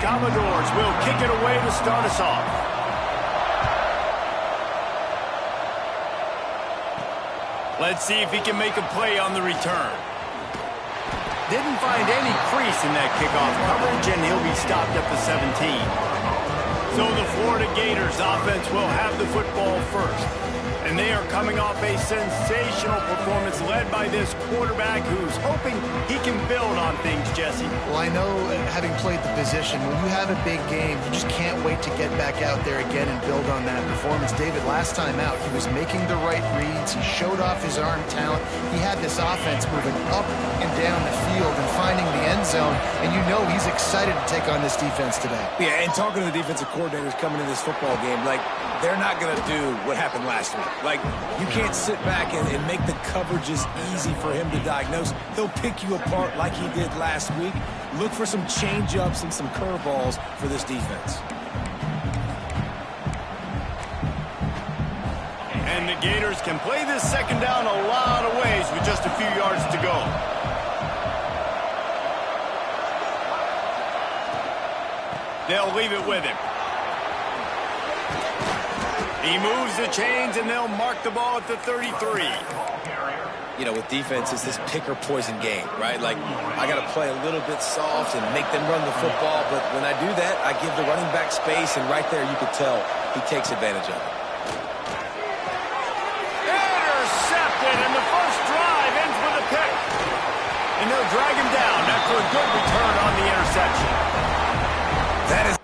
Commodores will kick it away to start us off. Let's see if he can make a play on the return. Didn't find any crease in that kickoff coverage, and he'll be stopped at the 17. So the Florida Gators offense will have the football first. And they are coming off a sensational performance led by this quarterback who's hoping he can build on things, Jesse. Well, I know, having played the position, when you have a big game, you just can't wait to get back out there again and build on that performance. David, last time out, he was making the right reads. He showed off his arm talent. He had this offense moving up and down the field and finding the end zone. And you know he's excited to take on this defense today. Yeah, and talking to the defensive coordinators coming into this football game, like, they're not going to do what happened last week. Like, you can't sit back and make the coverages easy for him to diagnose. He'll pick you apart like he did last week. Look for some change-ups and some curveballs for this defense. And the Gators can play this second down a lot of ways with just a few yards to go. They'll leave it with him. He moves the chains, and they'll mark the ball at the 33. You know, with defense, it's this pick-or-poison game, right? Like, I got to play a little bit soft and make them run the football, but when I do that, I give the running back space, and right there you could tell he takes advantage of it. Intercepted, and the first drive ends with a pick. And they'll drag him down after a good return on the interception. That is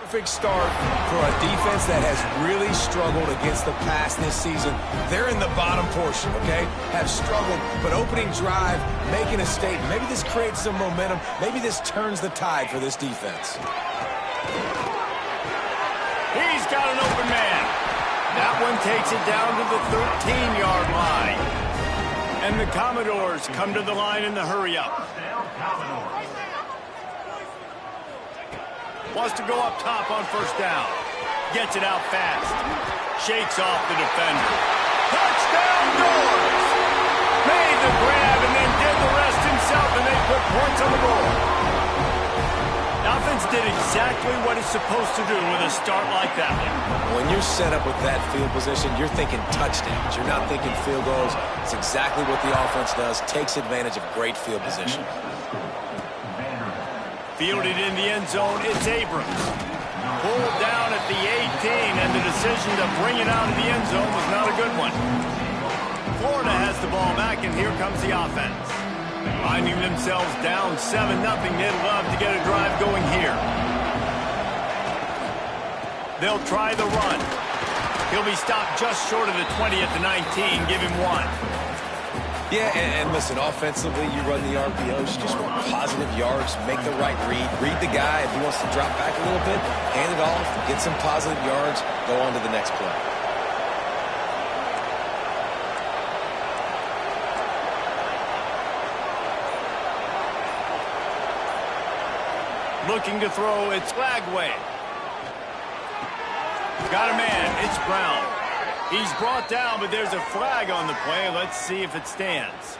perfect start for a defense that has really struggled against the pass this season. They're in the bottom portion, okay? Have struggled, but opening drive, making a statement. Maybe this creates some momentum. Maybe this turns the tide for this defense. He's got an open man. That one takes it down to the 13-yard line. And the Commodores come to the line in the hurry-up. Wants to go up top on first down. Gets it out fast. Shakes off the defender. Touchdown, Doors! Made the grab and then did the rest himself, and they put points on the board. The offense did exactly what it's supposed to do with a start like that one. When you're set up with that field position, you're thinking touchdowns. You're not thinking field goals. It's exactly what the offense does. Takes advantage of great field position. Fielded in the end zone, it's Abrams. Pulled down at the 18, and the decision to bring it out of the end zone was not a good one. Florida has the ball back, and here comes the offense. Finding themselves down 7-0, they'd love to get a drive going here. They'll try the run. He'll be stopped just short of the 20 at the 19, give him one. Yeah, and listen, offensively, you run the RPOs. You just want positive yards, make the right read the guy. If he wants to drop back a little bit, hand it off, get some positive yards, go on to the next play. Looking to throw, it's Flagway. Got a man, it's Brown. He's brought down, but there's a flag on the play. Let's see if it stands.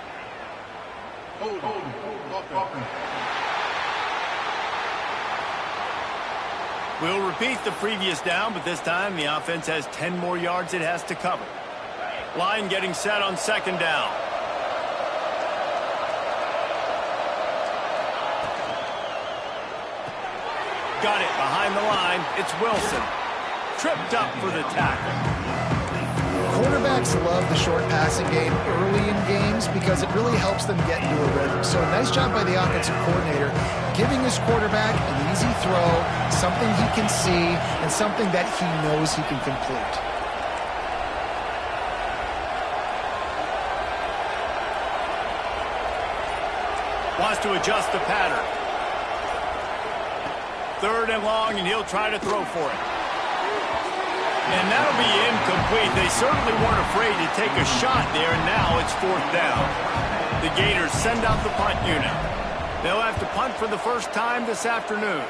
We'll repeat the previous down, but this time the offense has 10 more yards it has to cover. Line getting set on second down. Got it behind the line. It's Wilson. Tripped up for the tackle. Quarterbacks love the short passing game early in games because it really helps them get into a rhythm. So nice job by the offensive coordinator giving his quarterback an easy throw, something he can see, and something that he knows he can complete. Wants to adjust the pattern. Third and long, and he'll try to throw for it. And that'll be incomplete. They certainly weren't afraid to take a shot there, and now it's fourth down. The Gators send out the punt unit. They'll have to punt for the first time this afternoon.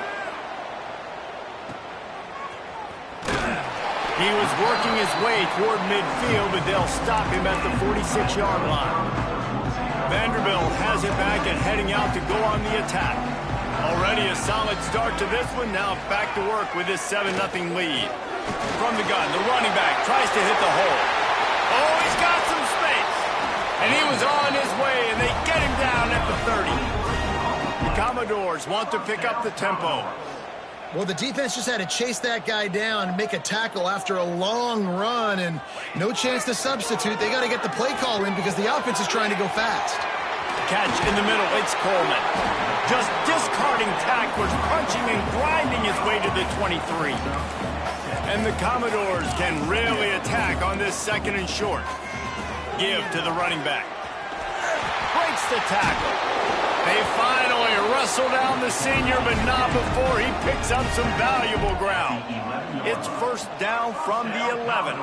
He was working his way toward midfield, but they'll stop him at the 46-yard line. Vanderbilt has it back and heading out to go on the attack. Already a solid start to this one. Now back to work with this 7-0 lead. From the gun, the running back tries to hit the hole. Oh, he's got some space. And he was on his way, and they get him down at the 30. The Commodores want to pick up the tempo. Well, the defense just had to chase that guy down and make a tackle after a long run, and no chance to substitute. They got to get the play call in because the offense is trying to go fast. Catch in the middle, it's Coleman. Just discarding tacklers, punching and grinding his way to the 23. And the Commodores can really attack on this 2nd and short. Give to the running back. Breaks the tackle. They finally wrestle down the senior, but not before he picks up some valuable ground. It's 1st down from the 11.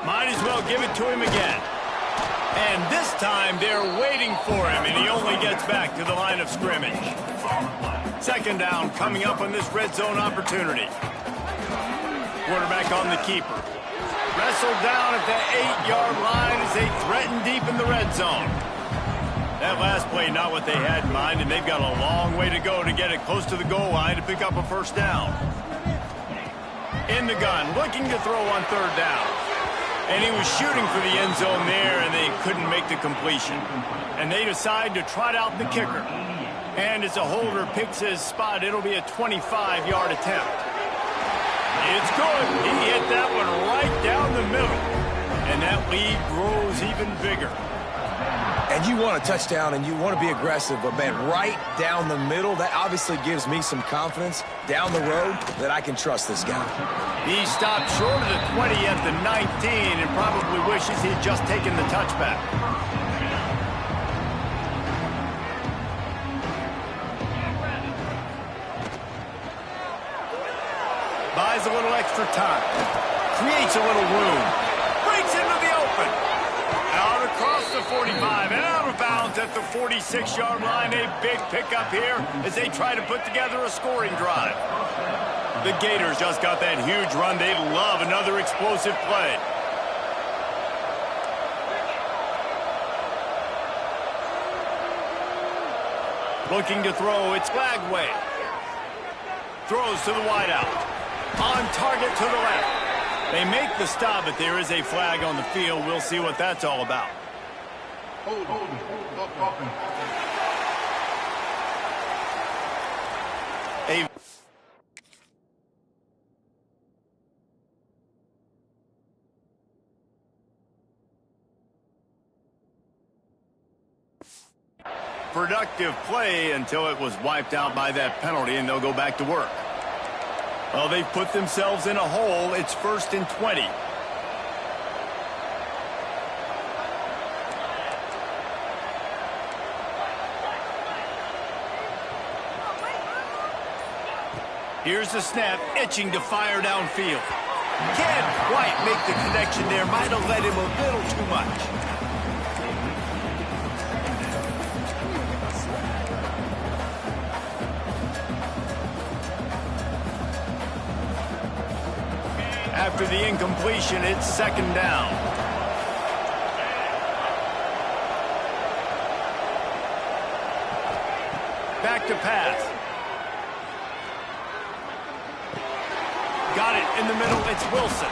Might as well give it to him again. And this time they're waiting for him, and he only gets back to the line of scrimmage. 2nd down coming up on this red zone opportunity. Quarterback on the keeper. Wrestled down at the 8-yard line as they threaten deep in the red zone. That last play, not what they had in mind, and they've got a long way to go to get it close to the goal line to pick up a 1st down. In the gun, looking to throw on 3rd down. And he was shooting for the end zone there, and they couldn't make the completion. And they decide to trot out the kicker. And as a holder picks his spot, it'll be a 25-yard attempt. It's good. He hit that one right down the middle. And that lead grows even bigger. And you want a touchdown and you want to be aggressive, but, man, right down the middle, that obviously gives me some confidence down the road that I can trust this guy. He stopped short of the 20 at the 19 and probably wishes he'd just taken the touchback. Buys a little extra time. Creates a little room. Breaks into the open. Out across the 45 and out of bounds at the 46-yard line. A big pickup here as they try to put together a scoring drive. The Gators just got that huge run. They love another explosive play. Looking to throw, it's Flagway. Throws to the wideout. On target to the left. They make the stop, but there is a flag on the field. We'll see what that's all about. A productive play until it was wiped out by that penalty, and they'll go back to work. Well, they've put themselves in a hole. It's 1st and 20. Here's the snap, itching to fire downfield. Can't quite make the connection there. Might have led him a little too much. After the incompletion, it's 2nd down. Back to pass. Got it in the middle, it's Wilson.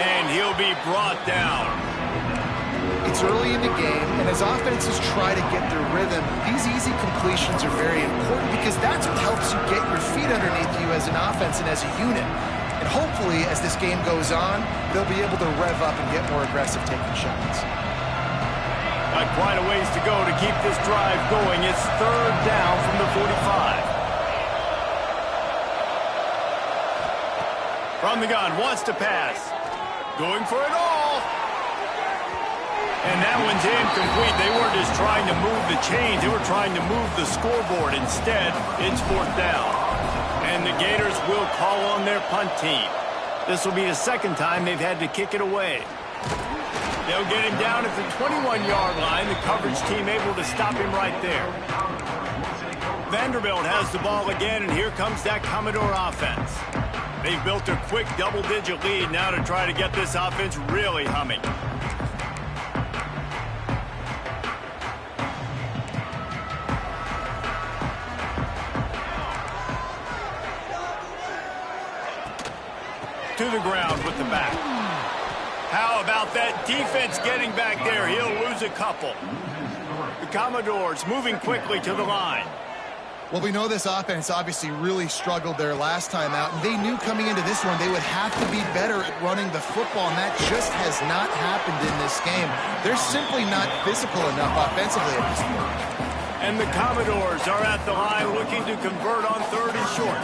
And he'll be brought down. It's early in the game, and as offenses try to get their rhythm, these easy completions are very important because that's what helps you get your feet underneath you as an offense and as a unit. And hopefully, as this game goes on, they'll be able to rev up and get more aggressive taking shots. Got quite a ways to go to keep this drive going. It's 3rd down from the 45. From the gun, wants to pass. Going for it all. And that one's incomplete. They weren't just trying to move the chains. They were trying to move the scoreboard. Instead, it's 4th down. And the Gators will call on their punt team. This will be the 2nd time they've had to kick it away. They'll get him down at the 21-yard line. The coverage team able to stop him right there. Vanderbilt has the ball again, and here comes that Commodore offense. They've built a quick double-digit lead now to try to get this offense really humming. To the ground with the back. How about that defense getting back there? He'll lose a couple. The Commodores moving quickly to the line. Well, we know this offense obviously really struggled there last time out, and they knew coming into this one they would have to be better at running the football, and that just has not happened in this game. They're simply not physical enough offensively at this point. And the Commodores are at the line looking to convert on 3rd and short.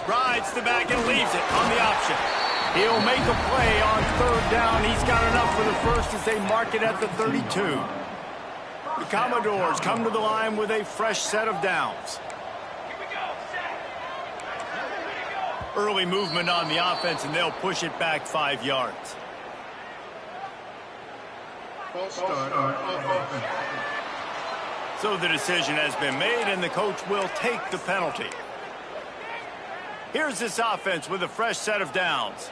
Rides the back and leaves it on the option. He'll make a play on 3rd down. He's got enough for the first as they mark it at the 32. The Commodores come to the line with a fresh set of downs. Early movement on the offense, and they'll push it back 5 yards. So the decision has been made, and the coach will take the penalty. Here's this offense with a fresh set of downs.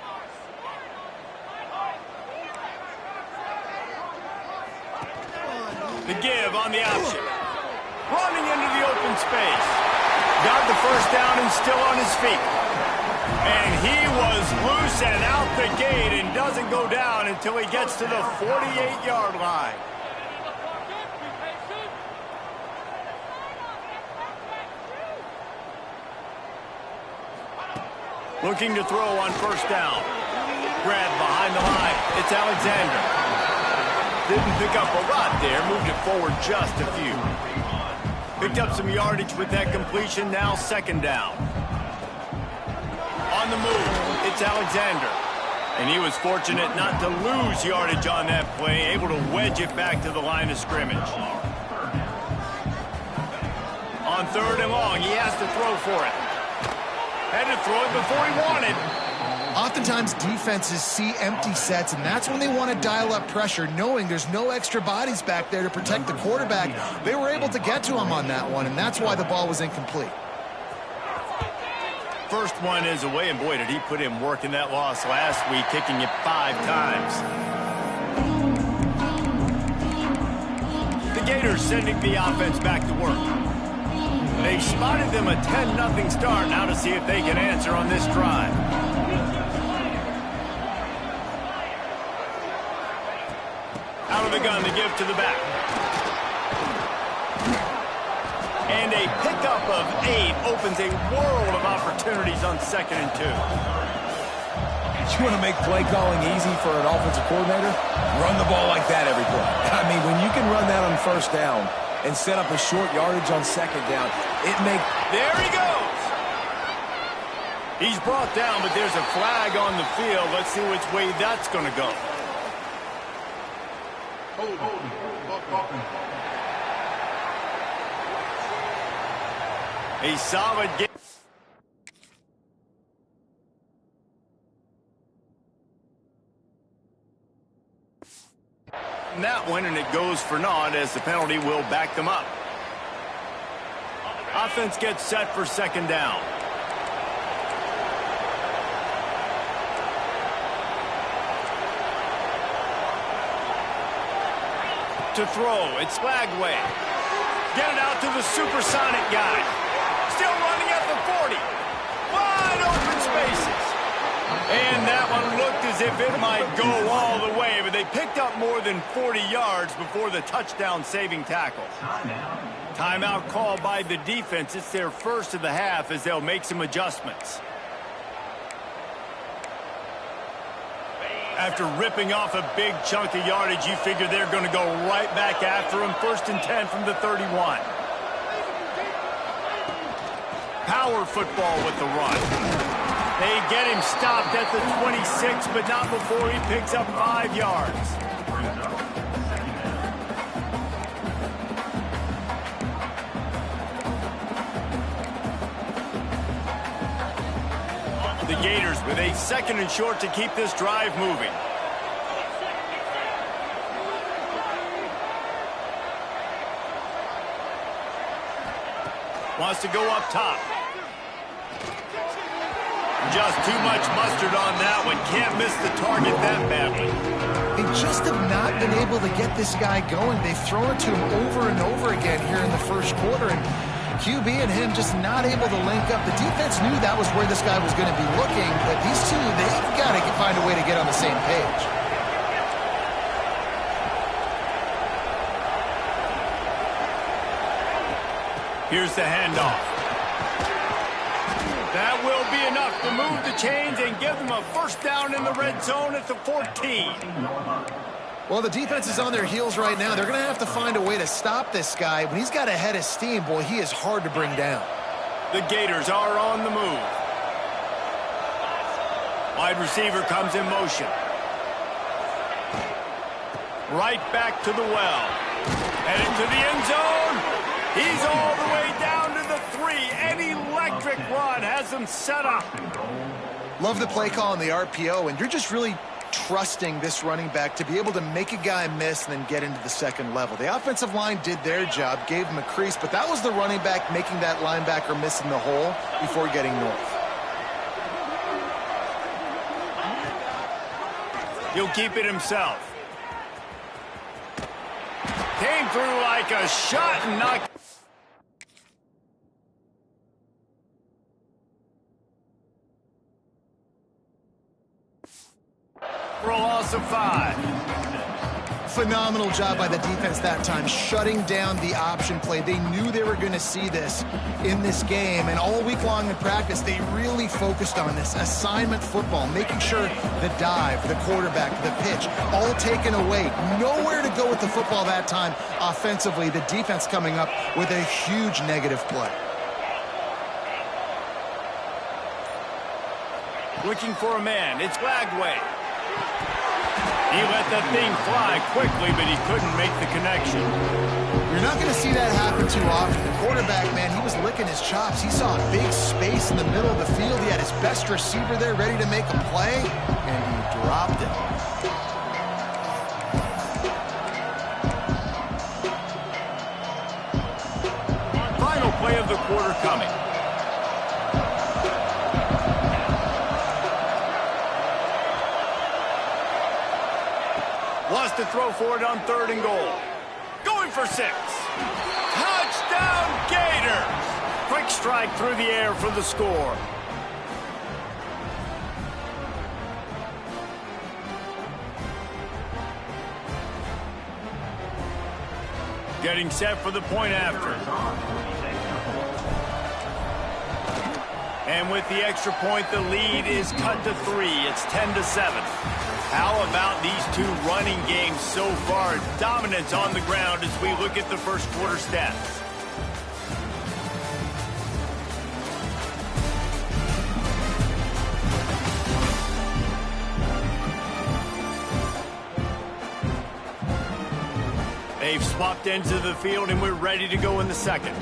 The give on the option. Running into the open space. Got the first down and still on his feet. And he was loose and out the gate and doesn't go down until he gets to the 48-yard line. Looking to throw on 1st down. Grab behind the line. It's Alexander. Didn't pick up a lot there. Moved it forward just a few. Picked up some yardage with that completion. Now 2nd down. On the move, it's Alexander. And he was fortunate not to lose yardage on that play. Able to wedge it back to the line of scrimmage. On 3rd and long, he has to throw for it. Had to throw it before he wanted. Oftentimes defenses see empty sets, and that's when they want to dial up pressure, knowing there's no extra bodies back there to protect the quarterback. They were able to get to him on that one, and that's why the ball was incomplete. First one is away, and boy, did he put in work in that loss last week, kicking it 5 times. The Gators sending the offense back to work. They've spotted them a 10-0 start. Now to see if they can answer on this drive. Out of the gun to give to the back. And a pickup of 8 opens a world of opportunities on 2nd and 2. You want to make play calling easy for an offensive coordinator? Run the ball like that every play. I mean, when you can run that on 1st down and set up a short yardage on 2nd down, it makes... There he goes! He's brought down, but there's a flag on the field. Let's see which way that's going to go. A solid game. That one, and it goes for naught as the penalty will back them up. Offense gets set for 2nd down. To throw, it's Flagway. Get it out to the supersonic guy. Still running at the 40. Wide open spaces. And that one looked as if it might go all the way, but they picked up more than 40 yards before the touchdown-saving tackle. Timeout called by the defense. It's their first of the half as they'll make some adjustments. After ripping off a big chunk of yardage, you figure they're going to go right back after him. 1st and 10 from the 31. Power football with the run. They get him stopped at the 26, but not before he picks up 5 yards. The Gators with a 2nd and short to keep this drive moving. Wants to go up top. Just too much mustard on that one. Can't miss the target that badly. They just have not been able to get this guy going. They've thrown it to him over and over again here in the first quarter, and QB and him just not able to link up. The defense knew that was where this guy was going to be looking, but these two, they've got to find a way to get on the same page. Here's the handoff. That will be enough to move the chains and give them a first down in the red zone at the 14. Well, the defense is on their heels right now. They're going to have to find a way to stop this guy. When he's got a head of steam, boy, he is hard to bring down. The Gators are on the move. Wide receiver comes in motion. Right back to the well. Heading to the end zone. He's all the way down to the 3. An electric run has him set up. Love the play call on the RPO, and you're just really trusting this running back to be able to make a guy miss and then get into the second level. The offensive line did their job, gave him a crease, but that was the running back making that linebacker miss in the hole before getting north. He'll keep it himself. Came through like a shot and knocked. For a loss of 5. Phenomenal job by the defense that time, shutting down the option play. They knew they were going to see this in this game, and all week long in practice, they really focused on this assignment football, making sure the dive, the quarterback, the pitch, all taken away. Nowhere to go with the football that time offensively. The defense coming up with a huge negative play. Looking for a man. It's Lagway. He let that thing fly quickly, but he couldn't make the connection. You're not going to see that happen too often. The quarterback, man, he was licking his chops. He saw a big space in the middle of the field. He had his best receiver there ready to make a play, and he dropped it. Final play of the quarter coming. Wants to throw for it on 3rd and goal. Going for 6. Touchdown, Gators! Quick strike through the air for the score. Getting set for the point after. And with the extra point, the lead is cut to 3. It's 10-7. How about these two running games so far? Dominance on the ground as we look at the first quarter stats. They've swapped ends of the field, and we're ready to go in the second.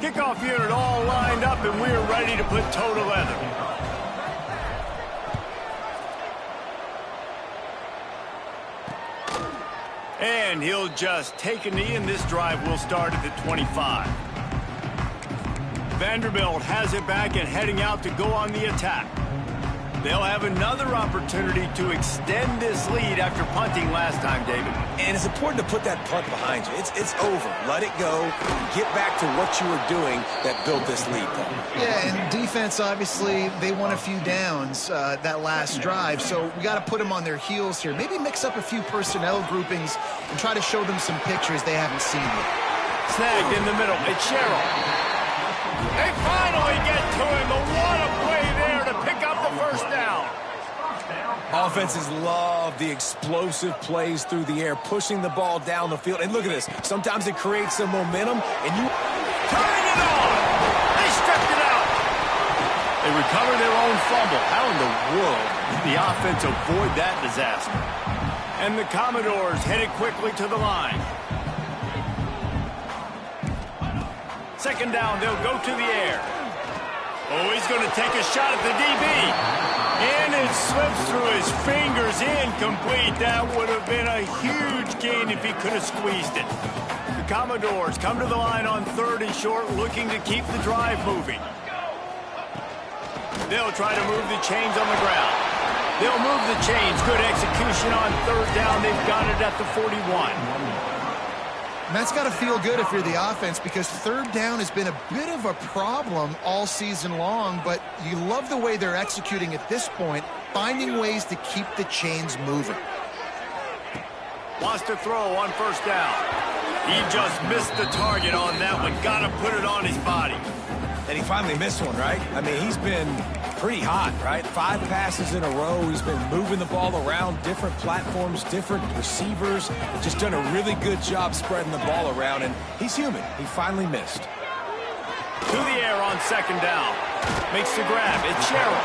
Kickoff unit all lined up, and we're ready to put toe to leather. And he'll just take a knee, and this drive will start at the 25. Vanderbilt has it back and heading out to go on the attack. They'll have another opportunity to extend this lead after punting last time, David. And it's important to put that punt behind you. It's over. Let it go. Get back to what you were doing that built this lead. Yeah, and defense, obviously, they won a few downs that last drive, so we got to put them on their heels here. Maybe mix up a few personnel groupings and try to show them some pictures they haven't seen yet. Snagged in the middle. It's Sherrill. They finally get to him. But what a play there to pick up the first down. Offenses love the explosive plays through the air, pushing the ball down the field. And look at this. Sometimes it creates some momentum, and you... Turning it on! They stripped it out! They recover their own fumble. How in the world did the offense avoid that disaster? And the Commodores headed quickly to the line. Second down, they'll go to the air. Oh, he's going to take a shot at the DB. And it slips through his fingers, incomplete. That would have been a huge gain if if he could have squeezed it. The Commodores come to the line on 3rd and short, looking to keep the drive moving. They'll try to move the chains on the ground. They'll move the chains. Good execution on 3rd down. They've got it at the 41. And that's got to feel good if you're the offense, because 3rd down has been a bit of a problem all season long, but you love the way they're executing at this point, finding ways to keep the chains moving. Wants to throw on 1st down. He just missed the target on that one. Got to put it on his body. And he finally missed one, right? I mean, he's been pretty hot, right? 5 passes in a row. He's been moving the ball around, different platforms, different receivers. Just done a really good job spreading the ball around, and he's human. He finally missed. To the air on 2nd down. Makes the grab. It's Sherrill.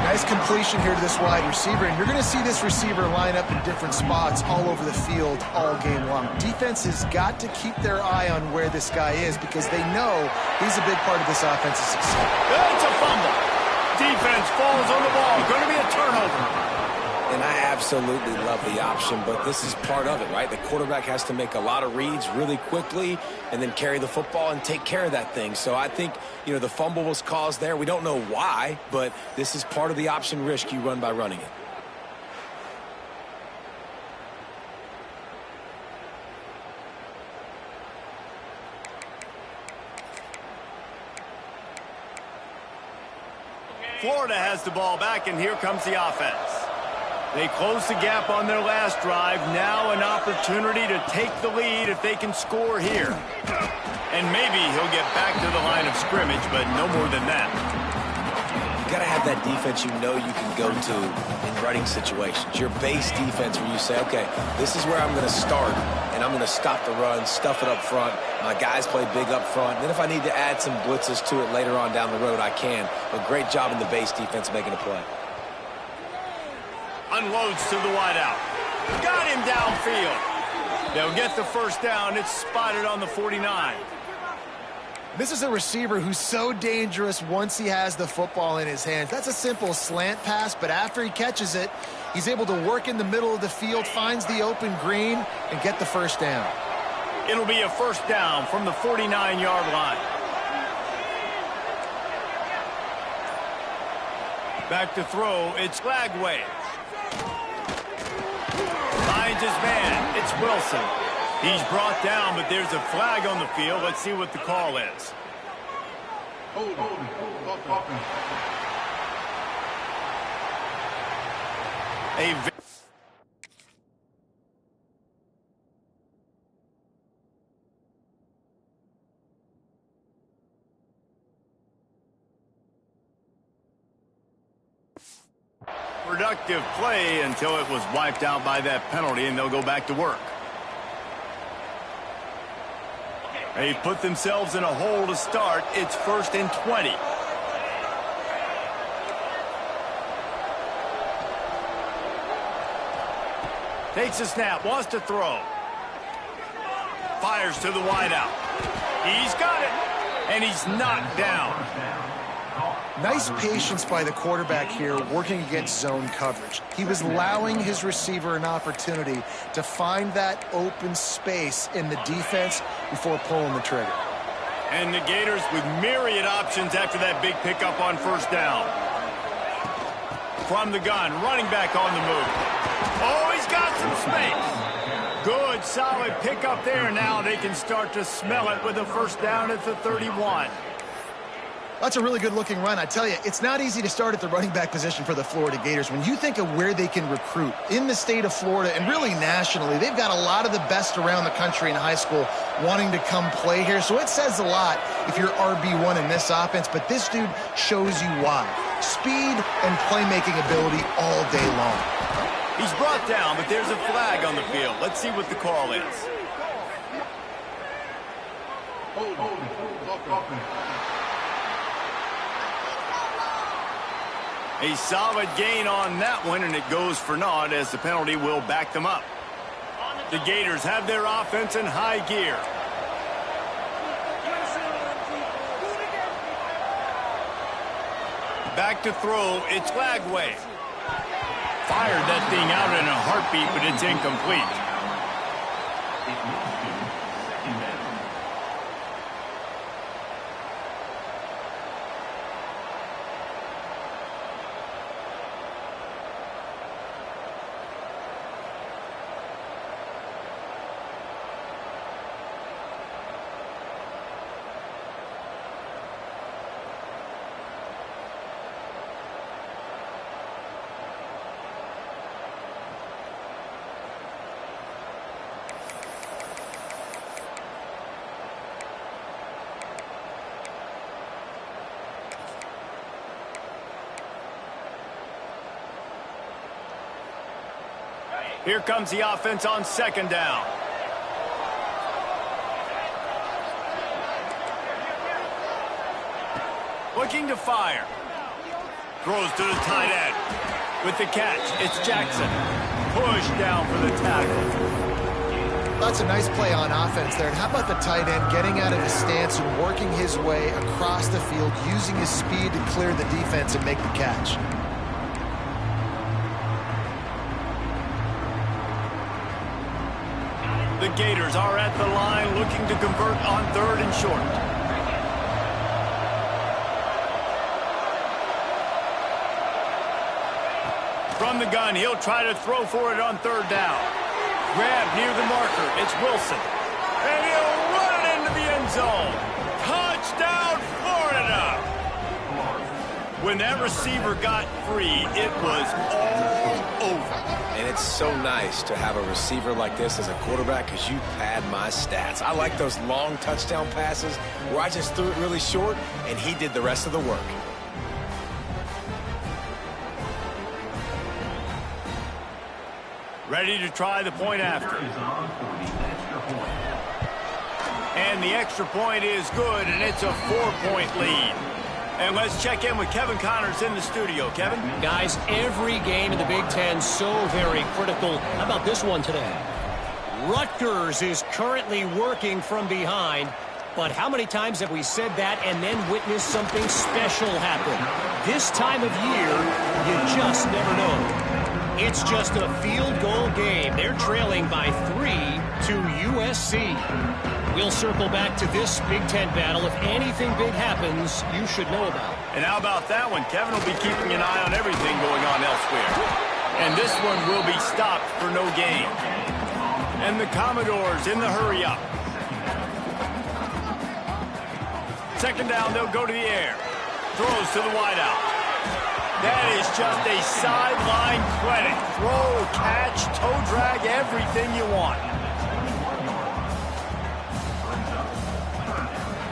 Nice completion here to this wide receiver, and you're going to see this receiver line up in different spots all over the field all game long. Defense has got to keep their eye on where this guy is, because they know he's a big part of this offense's success. It's a fumble. Defense falls on the ball. Going to be a turnover. And I absolutely love the option, but this is part of it, right? The quarterback has to make a lot of reads really quickly and then carry the football and take care of that thing. So I think, the fumble was caused there. We don't know why, but this is part of the option risk you run by running it. Florida has the ball back, and here comes the offense. They close the gap on their last drive. Now an opportunity to take the lead if they can score here. And maybe he'll get back to the line of scrimmage, but no more than that. You got to have that defense you can go to in running situations. Your base defense where you say, okay, this is where I'm going to start, and I'm going to stop the run, stuff it up front. My guys play big up front. Then if I need to add some blitzes to it later on down the road, I can. But great job in the base defense making a play. Unloads to the wideout. Got him downfield. They'll get the 1st down. It's spotted on the 49. This is a receiver who's so dangerous once he has the football in his hands. That's a simple slant pass, but after he catches it, he's able to work in the middle of the field, finds the open green, and get the 1st down. It'll be a 1st down from the 49-yard line. Back to throw. It's Lagway. Finds his man. It's Wilson. He's brought down, but there's a flag on the field. Let's see what the call is. Productive play until it was wiped out by that penalty, and they'll go back to work. They put themselves in a hole to start. It's 1st and 20. Takes a snap, wants to throw. Fires to the wideout. He's got it, and he's knocked down. Nice patience by the quarterback here working against zone coverage. He was allowing his receiver an opportunity to find that open space in the defense before pulling the trigger. And the Gators with myriad options after that big pickup on 1st down. From the gun, running back on the move. Oh, he's got some space. Good, solid pickup there. Now they can start to smell it with a 1st down at the 31. That's a really good-looking run. I tell you, it's not easy to start at the running back position for the Florida Gators. When you think of where they can recruit in the state of Florida and really nationally, they've got a lot of the best around the country in high school wanting to come play here. So it says a lot if you're RB1 in this offense, but this dude shows you why. Speed and playmaking ability all day long. He's brought down, but there's a flag on the field. Let's see what the call is. A solid gain on that one, and it goes for naught as the penalty will back them up. The Gators have their offense in high gear. Back to throw, it's Lagway. Fired that thing out in a heartbeat, but it's incomplete. Here comes the offense on second down. Looking to fire. Throws to the tight end. With the catch, it's Jackson. Push down for the tackle. That's a nice play on offense there. And how about the tight end getting out of his stance and working his way across the field, using his speed to clear the defense and make the catch. The Gators are at the line looking to convert on third and short. From the gun, he'll try to throw for it on third down. Grab near the marker. It's Wilson. And he'll run it into the end zone. Touchdown, Florida! When that receiver got free, it was all over. And it's so nice to have a receiver like this as a quarterback because you pad my stats. I like those long touchdown passes where I just threw it really short and he did the rest of the work. Ready to try the point after. And the extra point is good, and it's a 4-point lead. And let's check in with Kevin Connors in the studio. Kevin? Guys, every game in the Big Ten so very critical. How about this one today? Rutgers is currently working from behind. But how many times have we said that and then witnessed something special happen? This time of year, you just never know. It's just a field goal game. They're trailing by 3 to USC. We'll circle back to this Big Ten battle. If anything big happens, you should know about. And how about that one? Kevin will be keeping an eye on everything going on elsewhere. And this one will be stopped for no gain. And the Commodores in the hurry-up. Second down, they'll go to the air. Throws to the wideout. That is just a sideline credit. Throw, catch, toe drag, everything you want.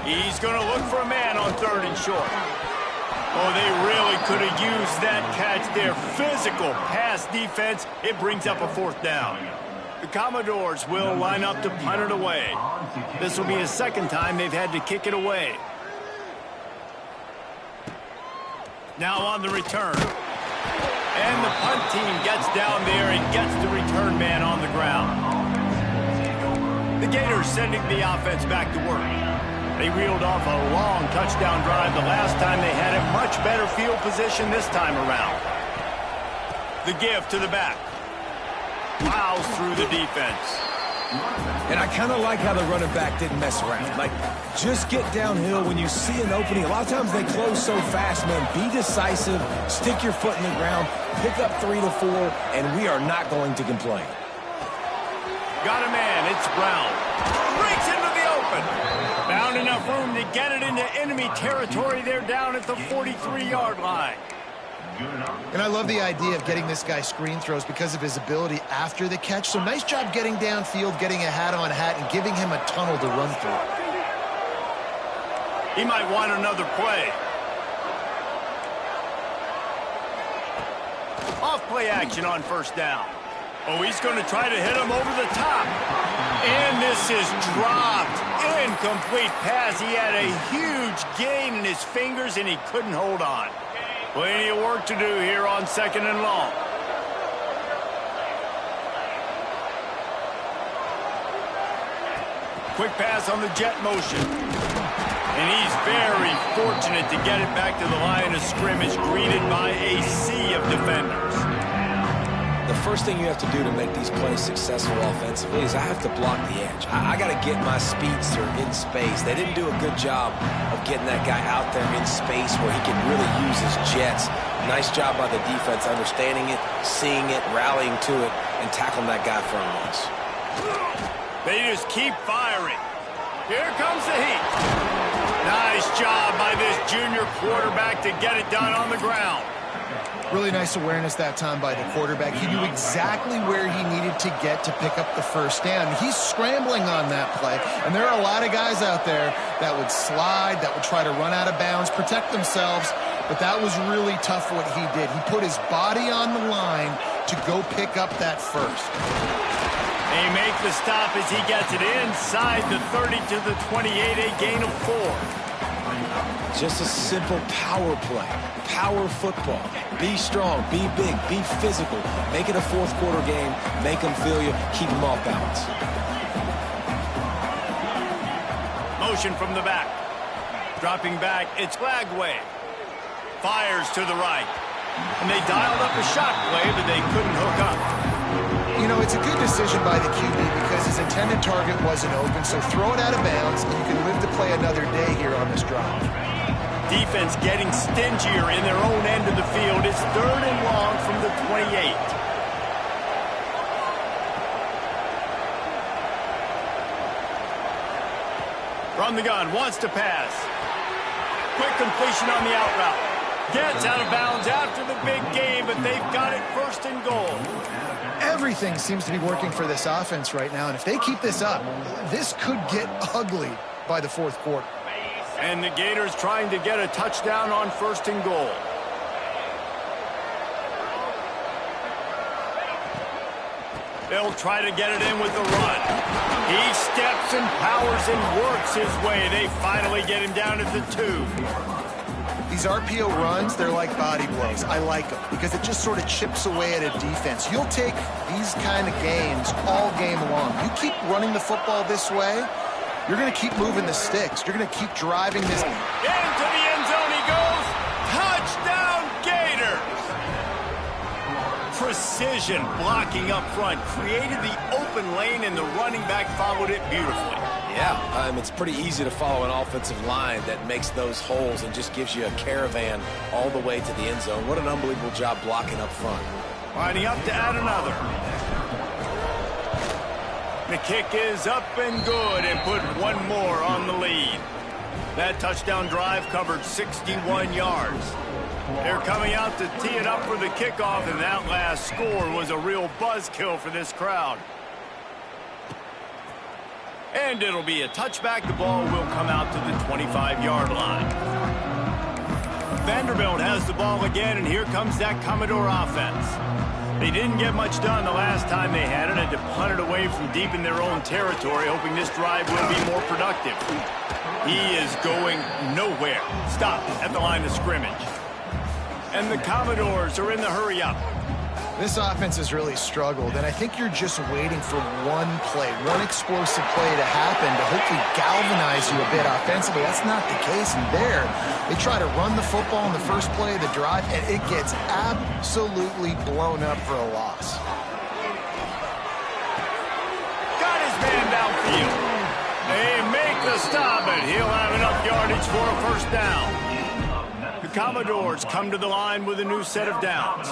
He's going to look for a man on third and short. Oh, they really could have used that catch there. Physical pass defense. It brings up a fourth down. The Commodores will line up to punt it away. This will be a second time they've had to kick it away. Now on the return. And the punt team gets down there and gets the return man on the ground. The Gators sending the offense back to work. They reeled off a long touchdown drive the last time they had it. Much better field position this time around. The give to the back. Plows through the defense. And I kind of like how the running back didn't mess around. Like, just get downhill when you see an opening. A lot of times they close so fast, man. Be decisive, stick your foot in the ground, pick up 3 to 4, and we are not going to complain. Got a man, it's Brown. Breaks into the open. Found enough room to get it into enemy territory. They're down at the 43-yard line. And I love the idea of getting this guy screen throws because of his ability after the catch. So nice job getting downfield, getting a hat-on-hat, and giving him a tunnel to run through. He might want another play. Off-play action on first down. Oh, he's going to try to hit him over the top. And this is dropped. Incomplete pass. He had a huge gain in his fingers, and he couldn't hold on. Plenty of work to do here on second and long. Quick pass on the jet motion. And he's very fortunate to get it back to the line of scrimmage, greeted by a sea of defenders. The the first thing you have to do to make these plays successful offensively is I have to block the edge. I got to get my speedster in space. They didn't do a good job of getting that guy out there in space where he can really use his jets. Nice job by the defense understanding it, seeing it, rallying to it, and tackling that guy for a loss. They just keep firing. Here comes the heat. Nice job by this junior quarterback to get it done on the ground. Really nice awareness that time by the quarterback. He knew exactly where he needed to get to pick up the first down. He's scrambling on that play, and there are a lot of guys out there that would slide, that would try to run out of bounds, protect themselves, but that was really tough what he did. He put his body on the line to go pick up that first. They make the stop as he gets it inside the 30 to the 28, a gain of 4. Just a simple power play, power football. Be strong, be big, be physical. Make it a fourth quarter game. Make them feel you. Keep them off balance. Motion from the back. Dropping back, it's Lagway. Fires to the right. And they dialed up a shot play, but they couldn't hook up. You know, it's a good decision by the QB because his intended target wasn't open, so throw it out of bounds, and you can live to play another day here on this drive. Defense getting stingier in their own end of the field. It's 3rd and long from the 28. From the gun, wants to pass. Quick completion on the out route. Gets out of bounds after the big game, but they've got it 1st and goal. Everything seems to be working for this offense right now, and if they keep this up, this could get ugly by the 4th quarter. And the Gators trying to get a touchdown on 1st and goal. They'll try to get it in with the run. He steps and powers and works his way. They finally get him down at the 2. These RPO runs, they're like body blows. I like them because it just sort of chips away at a defense. You'll take these kind of games all game long. You keep running the football this way, you're going to keep moving the sticks. You're going to keep driving this. Into the end zone he goes. Touchdown, Gators. Precision blocking up front. Created the open lane, and the running back followed it beautifully. Yeah, it's pretty easy to follow an offensive line that makes those holes and just gives you a caravan all the way to the end zone. What an unbelievable job blocking up front. Lining up to add another. The kick is up and good and put one more on the lead. That touchdown drive covered 61 yards. They're coming out to tee it up for the kickoff, and that last score was a real buzzkill for this crowd. And it'll be a touchback. The ball will come out to the 25-yard line. Vanderbilt has the ball again, and here comes that Commodore offense. They didn't get much done the last time they had it, had to punt it away from deep in their own territory, hoping this drive will be more productive. He is going nowhere. Stopped at the line of scrimmage. And the Commodores are in the hurry-up. This offense has really struggled, and I think you're just waiting for one play, one explosive play to happen to hopefully galvanize you a bit offensively. That's not the case, and there, they try to run the football in the first play of the drive, and it gets absolutely blown up for a loss. Got his man downfield. They make the stop, and he'll have enough yardage for a first down. The Commodores come to the line with a new set of downs.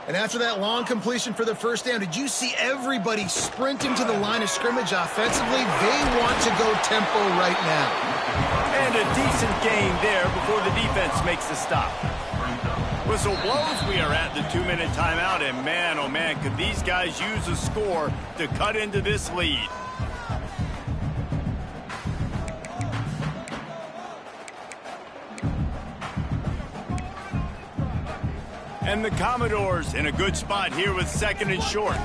And after that long completion for the first down, did you see everybody sprinting to the line of scrimmage offensively? They want to go tempo right now. And a decent gain there before the defense makes the stop. Whistle blows. We are at the 2-minute timeout, and man, oh man, could these guys use a score to cut into this lead. And the Commodores in a good spot here with 2nd and short.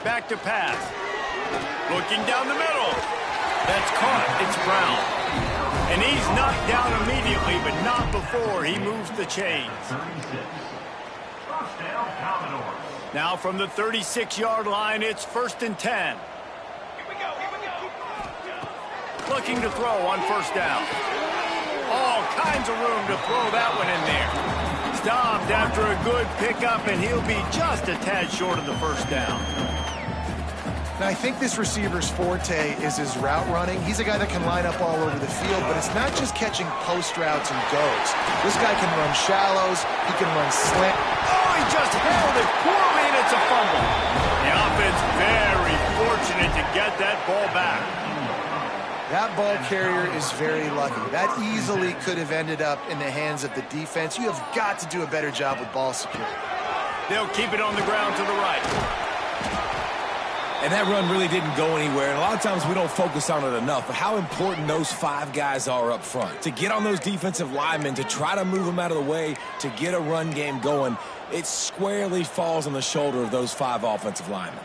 Back to pass. Looking down the middle. That's caught. It's Brown. And he's knocked down immediately, but not before he moves the chains. Now from the 36-yard line, it's 1st and 10. Looking to throw on 1st down. All kinds of room to throw that one in there. stopped after a good pickup, and he'll be just a tad short of the first down. Now, I think this receiver's forte is his route running. He's a guy that can line up all over the field, but it's not just catching post routes and goes. This guy can run shallows. He can run slant. Oh, he just held it poorly, and it's a fumble. The offense very fortunate to get that ball back. That ball carrier is very lucky. That easily could have ended up in the hands of the defense. You have got to do a better job with ball security. They'll keep it on the ground to the right. And that run really didn't go anywhere. And a lot of times we don't focus on it enough, but how important those 5 guys are up front. To get on those defensive linemen, to try to move them out of the way, to get a run game going, it squarely falls on the shoulder of those 5 offensive linemen.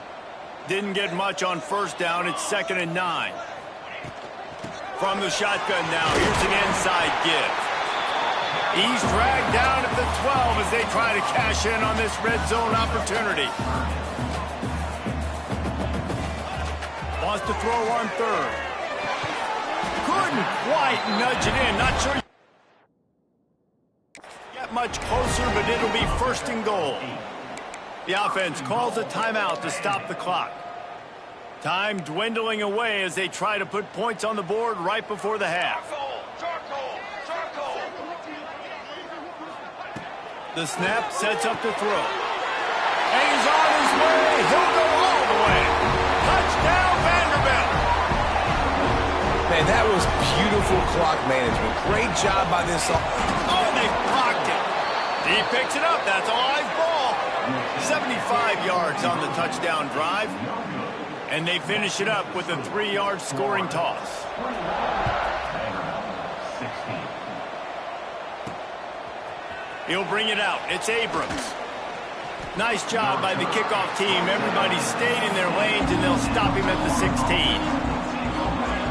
Didn't get much on first down. It's 2nd and 9. From the shotgun now, here's an inside give. He's dragged down at the 12 as they try to cash in on this red zone opportunity. Wants to throw on 3rd. Couldn't quite nudge it in. Not sure get much closer, but it'll be 1st and goal. The offense calls a timeout to stop the clock. Time dwindling away as they try to put points on the board right before the half. The snap sets up to throw. And he's on his way. He'll go all the way. Touchdown, Vanderbilt. Man, that was beautiful clock management. Great job by this. Oh, they blocked it. He picks it up. That's a live ball. 75 yards on the touchdown drive. And they finish it up with a 3-yard scoring toss. He'll bring it out. It's Abrams. Nice job by the kickoff team. Everybody stayed in their lanes, and they'll stop him at the 16.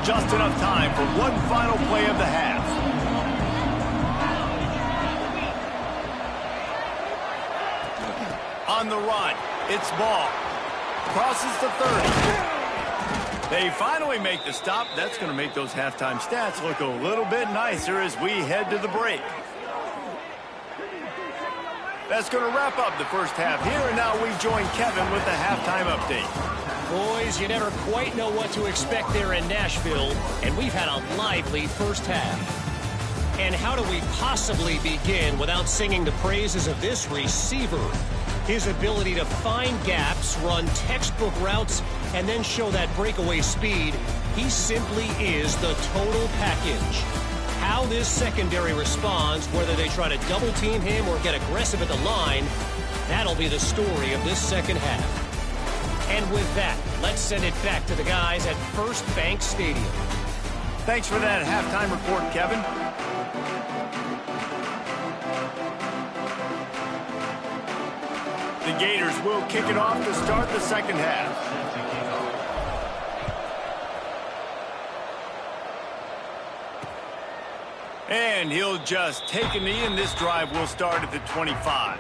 Just enough time for one final play of the half. On the run, it's Ball. Crosses the 30. They finally make the stop. That's going to make those halftime stats look a little bit nicer as we head to the break. That's going to wrap up the first half here, and now we join Kevin with the halftime update. Boys, you never quite know what to expect there in Nashville, and we've had a lively first half. And how do we possibly begin without singing the praises of this receiver? His ability to find gaps, run textbook routes, and then show that breakaway speed, he simply is the total package. How this secondary responds, whether they try to double-team him or get aggressive at the line, that'll be the story of this second half. And with that, let's send it back to the guys at First Bank Stadium. Thanks for that halftime report, Kevin. The Gators will kick it off to start the second half. And he'll just take a knee, and this drive will start at the 25.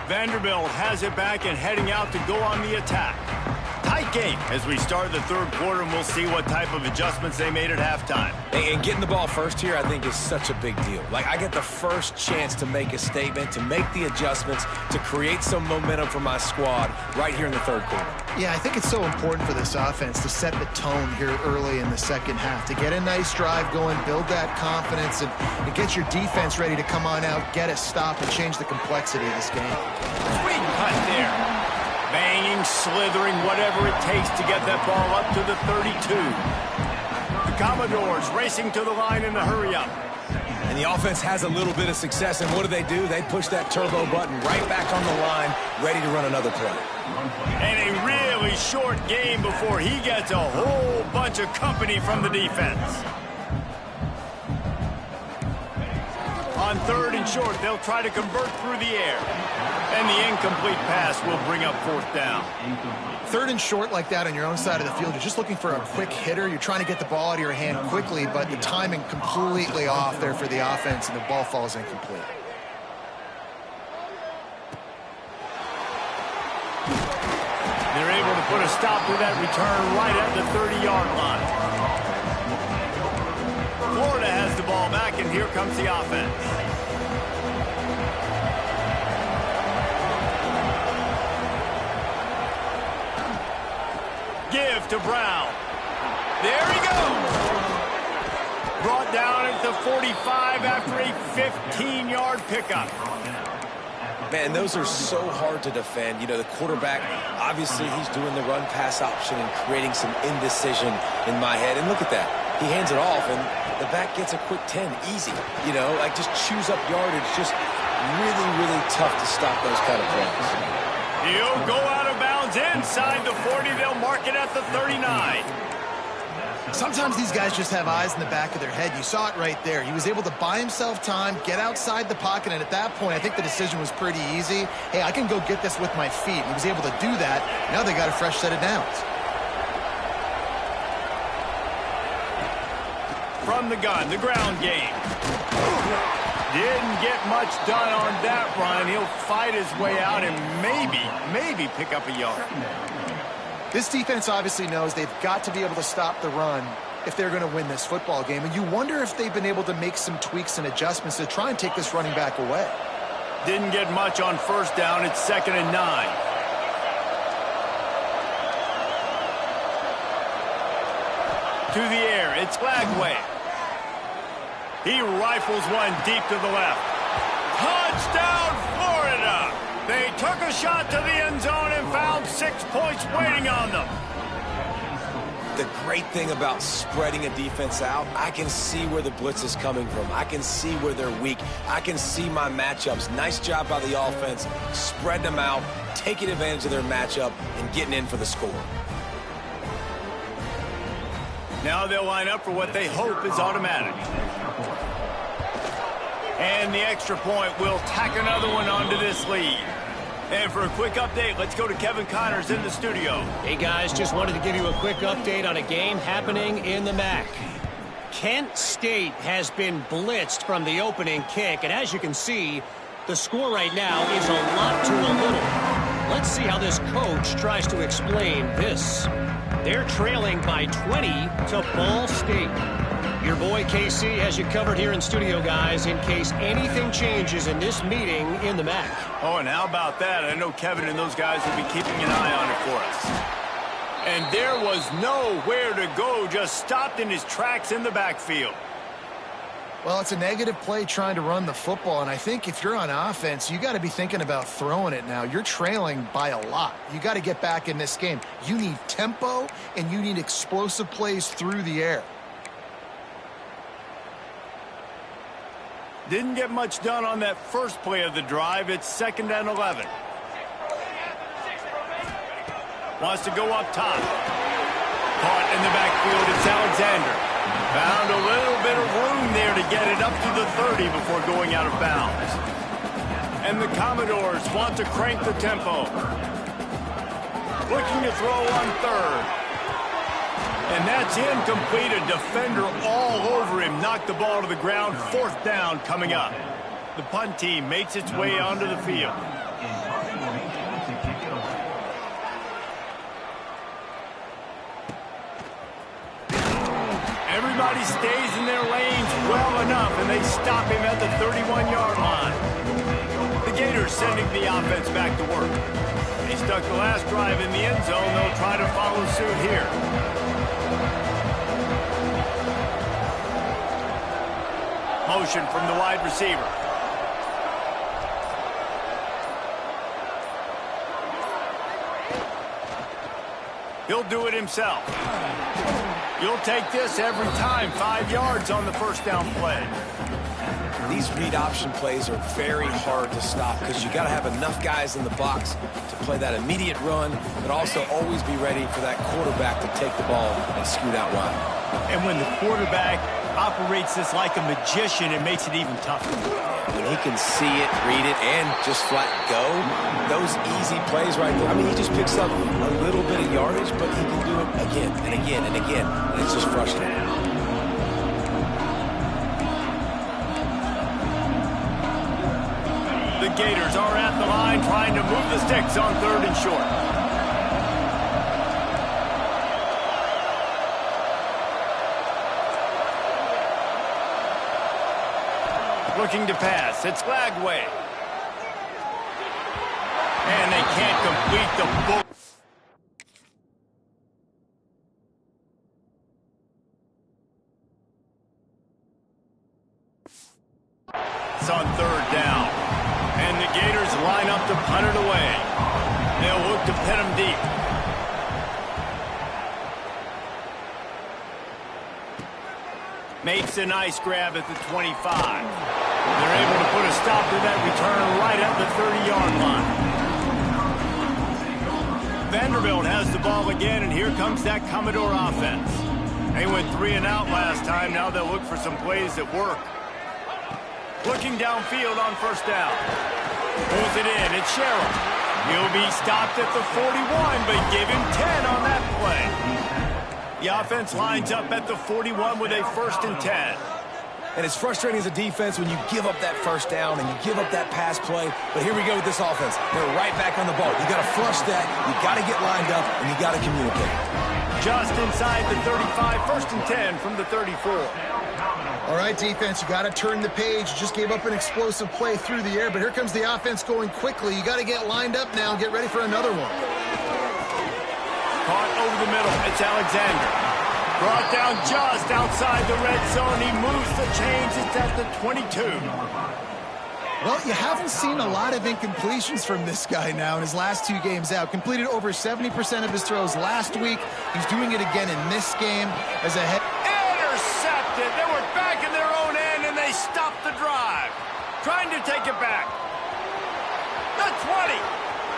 Vanderbilt has it back and heading out to go on the attack. Tight game as we start the third quarter, and we'll see what type of adjustments they made at halftime. And getting the ball first here, I think, is such a big deal. Like, I get the first chance to make a statement, to make the adjustments, to create some momentum for my squad right here in the third quarter. Yeah, I think it's so important for this offense to set the tone here early in the second half, to get a nice drive going, build that confidence, and get your defense ready to come on out, get a stop, and change the complexity of this game. Sweet cut there. Banging, slithering, whatever it takes to get that ball up to the 32. The Commodores racing to the line in a hurry-up. And the offense has a little bit of success, and what do? They push that turbo button right back on the line, ready to run another play. And a really short game before he gets a whole bunch of company from the defense. On 3rd and short, they'll try to convert through the air. And the incomplete pass will bring up 4th down. 3rd and short like that on your own side of the field, you're just looking for a quick hitter. You're trying to get the ball out of your hand quickly, but the timing completely off there for the offense, and the ball falls incomplete. They're able to put a stop to that return right at the 30-yard line. Florida has the ball back, and here comes the offense. give to Brown. There he goes. Brought down at the 45 after a 15-yard pickup. Man, those are so hard to defend. You know, the quarterback, obviously he's doing the run-pass option and creating some indecision in my head. And look at that. He hands it off, and the back gets a quick 10. Easy. You know, like just chews up yardage. Just really, really tough to stop those kind of plays. He'll go out of bounds inside the 40. They'll mark it at the 39. Sometimes these guys just have eyes in the back of their head. You saw it right there. He was able to buy himself time, get outside the pocket, and at that point, I think the decision was pretty easy. Hey, I can go get this with my feet. He was able to do that. Now they got a fresh set of downs. From the gun, the ground game. Didn't get much done on that run. He'll fight his way out and maybe pick up a yard. This defense obviously knows they've got to be able to stop the run if they're going to win this football game. And you wonder if they've been able to make some tweaks and adjustments to try and take this running back away. Didn't get much on first down. It's 2nd and 9. To the air, it's Flagway. He rifles one deep to the left. Touchdown, Florida! They took a shot to the end zone and found 6 points waiting on them. The great thing about spreading a defense out, I can see where the blitz is coming from. I can see where they're weak. I can see my matchups. Nice job by the offense, spreading them out, taking advantage of their matchup, and getting in for the score. Now they'll line up for what they hope is automatic. And the extra point will tack another one onto this lead. And for a quick update, let's go to Kevin Connors in the studio. Hey, guys, just wanted to give you a quick update on a game happening in the MAC. Kent State has been blitzed from the opening kick, and as you can see, the score right now is a lot to a little. Let's see how this coach tries to explain this. They're trailing by 20 to Ball State. Your boy KC has you covered here in studio, guys, in case anything changes in this meeting in the MAC. Oh, and how about that? I know Kevin and those guys will be keeping an eye on it for us. And there was nowhere to go, just stopped in his tracks in the backfield. Well, it's a negative play trying to run the football, and I think if you're on offense, you got to be thinking about throwing it now. You're trailing by a lot. You got to get back in this game. You need tempo, and you need explosive plays through the air. Didn't get much done on that first play of the drive. It's 2nd and 11. Wants to go up top. Caught in the backfield, it's Alexander. Found a little bit of room there to get it up to the 30 before going out of bounds. And the Commodores want to crank the tempo. Looking to throw on 3rd. And that's incomplete. A defender all over him. Knocked the ball to the ground. 4th down coming up. The punt team makes its way onto the field. Everybody stays in their lanes well enough, and they stop him at the 31-yard line. The Gators sending the offense back to work. They stuck the last drive in the end zone. They'll try to follow suit here. Motion from the wide receiver. He'll do it himself. You'll take this every time. 5 yards on the first down play. These read option plays are very hard to stop because you got to have enough guys in the box to play that immediate run, but also always be ready for that quarterback to take the ball and scoot out wide. And when the quarterback operates this like a magician, it makes it even tougher. When he can see it, read it, and just flat go, those easy plays right there. I mean, he just picks up a little bit of yardage, but he can do it again and again and again, and it's just frustrating. The Gators are at the line trying to move the sticks on 3rd and short. Looking to pass. It's Flagway. And they can't complete the ball. Gators line up to punt it away. They'll look to pin them deep. Makes a nice grab at the 25. They're able to put a stop to that return right at the 30-yard line. Vanderbilt has the ball again, and here comes that Commodore offense. They went 3 and out last time. Now they'll look for some plays that work. Looking downfield on first down. Pulls it in. It's Sherrill. He'll be stopped at the 41, but give him 10 on that play. The offense lines up at the 41 with a 1st and 10. And it's frustrating as a defense when you give up that first down and you give up that pass play. But here we go with this offense. They're right back on the ball. You got to flush that. You got to get lined up, and you got to communicate. Just inside the 35, 1st and 10 from the 34. All right, defense, you got to turn the page. You just gave up an explosive play through the air, but here comes the offense going quickly. You got to get lined up now and get ready for another one. Caught over the middle. It's Alexander. Brought down just outside the red zone. He moves the chains. It's at the 22. Well, you haven't seen a lot of incompletions from this guy now in his last 2 games out. Completed over 70% of his throws last week. He's doing it again in this game as a head. Intercepted. They were back in their own end, and they stopped the drive. Trying to take it back. The 20.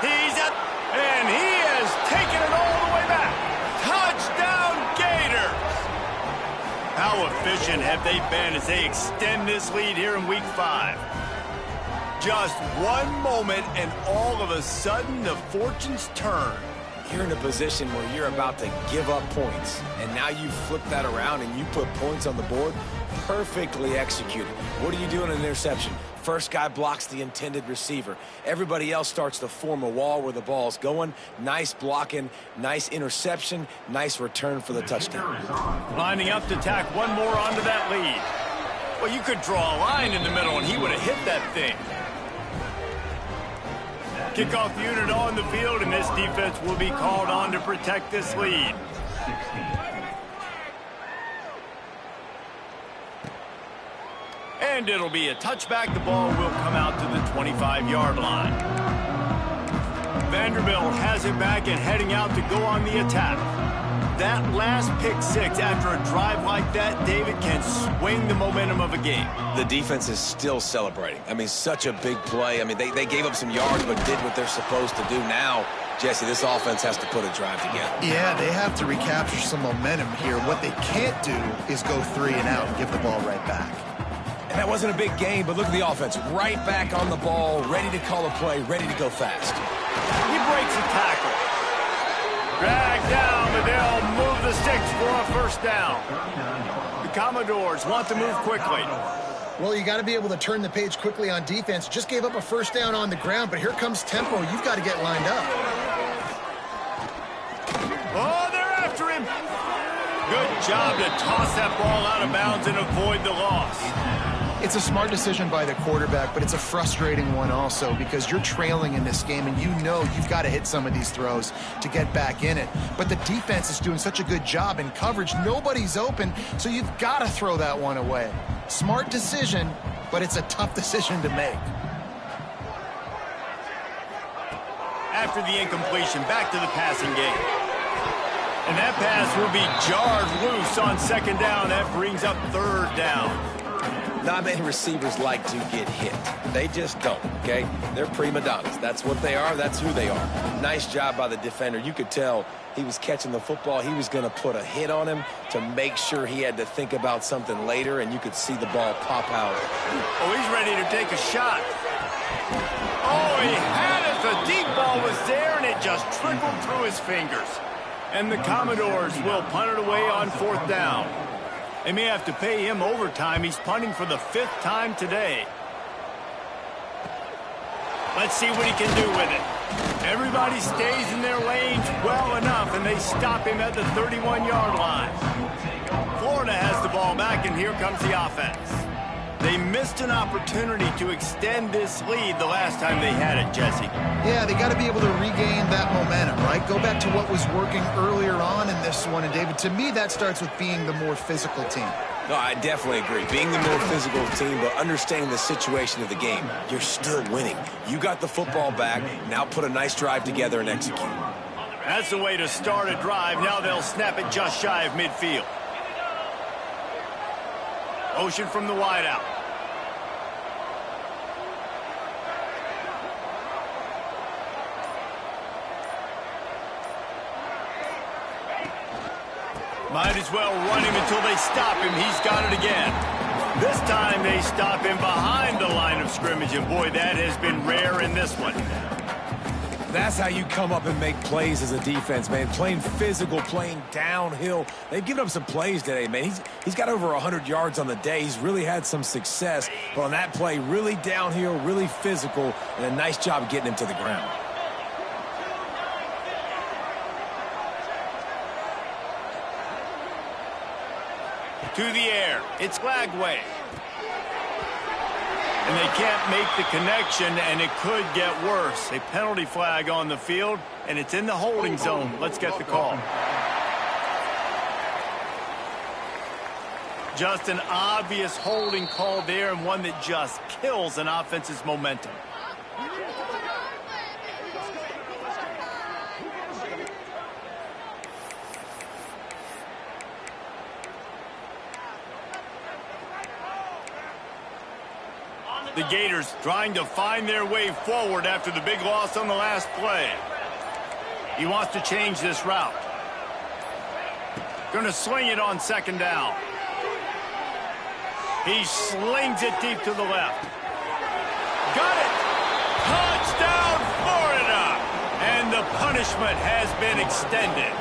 He's at, and he has taken it all the way back. Touchdown, Gators. How efficient have they been as they extend this lead here in Week 5? Just one moment, and all of a sudden, the fortunes turn. You're in a position where you're about to give up points, and now you flip that around and you put points on the board. Perfectly executed. What do you do in an interception? First guy blocks the intended receiver. Everybody else starts to form a wall where the ball's going. Nice blocking, nice interception, nice return for the touchdown. Lining up to tack one more onto that lead. Well, you could draw a line in the middle, and he would have hit that thing. Kickoff unit on the field, and this defense will be called on to protect this lead. And it'll be a touchback. The ball will come out to the 25-yard line. Vanderbilt has it back and heading out to go on the attack. That last pick 6 after a drive like that, David, can swing the momentum of a game. The defense is still celebrating. I mean, such a big play. I mean, they gave up some yards but did what they're supposed to do. Now, Jesse, this offense has to put a drive together. Yeah, they have to recapture some momentum here. What they can't do is go 3 and out and give the ball right back. And that wasn't a big game, but look at the offense. Right back on the ball, ready to call a play, ready to go fast. He breaks a tackle. Dragged down, but they'll move the sticks for a first down. The Commodores want to move quickly. Well, you got to be able to turn the page quickly on defense. Just gave up a first down on the ground, but here comes tempo. You've got to get lined up. Oh, they're after him. Good job to toss that ball out of bounds and avoid the loss. It's a smart decision by the quarterback, but it's a frustrating one also because you're trailing in this game and you know you've got to hit some of these throws to get back in it. But the defense is doing such a good job in coverage. Nobody's open, so you've got to throw that one away. Smart decision, but it's a tough decision to make. After the incompletion, back to the passing game. And that pass will be jarred loose on second down. That brings up third down. Not many receivers like to get hit. They just don't, okay? They're prima donnas. That's what they are. That's who they are. Nice job by the defender. You could tell he was catching the football. He was going to put a hit on him to make sure he had to think about something later, and you could see the ball pop out. Oh, he's ready to take a shot. Oh, he had it. The deep ball was there, and it just trickled through his fingers. And the Commodores will punt it away on fourth down. They may have to pay him overtime. He's punting for the 5th time today. Let's see what he can do with it. Everybody stays in their lanes well enough, and they stop him at the 31-yard line. Florida has the ball back, and here comes the offense. They missed an opportunity to extend this lead the last time they had it, Jesse. Yeah, they got to be able to regain that momentum, right? Go back to what was working earlier on in this one. And, David, to me, that starts with being the more physical team. No, I definitely agree. Being the more physical team, but understanding the situation of the game. You're still winning. You got the football back. Now put a nice drive together and execute. That's the way to start a drive. Now they'll snap it just shy of midfield. Motion from the wideout. Might as well run him until they stop him. He's got it again. This time they stop him behind the line of scrimmage, and boy, that has been rare in this one. That's how you come up and make plays as a defense, man. Playing physical, playing downhill. They've given up some plays today, man. He's got over 100 yards on the day. He's really had some success. But on that play, really downhill, really physical, and a nice job getting him to the ground. To the air. It's Lagway. And they can't make the connection, and it could get worse. A penalty flag on the field, and it's in the holding zone. Let's get the call. Just an obvious holding call there, and one that just kills an offense's momentum. The Gators trying to find their way forward after the big loss on the last play. He wants to change this route. Going to sling it on second down. He slings it deep to the left. Got it! Touchdown, Florida! And the punishment has been extended.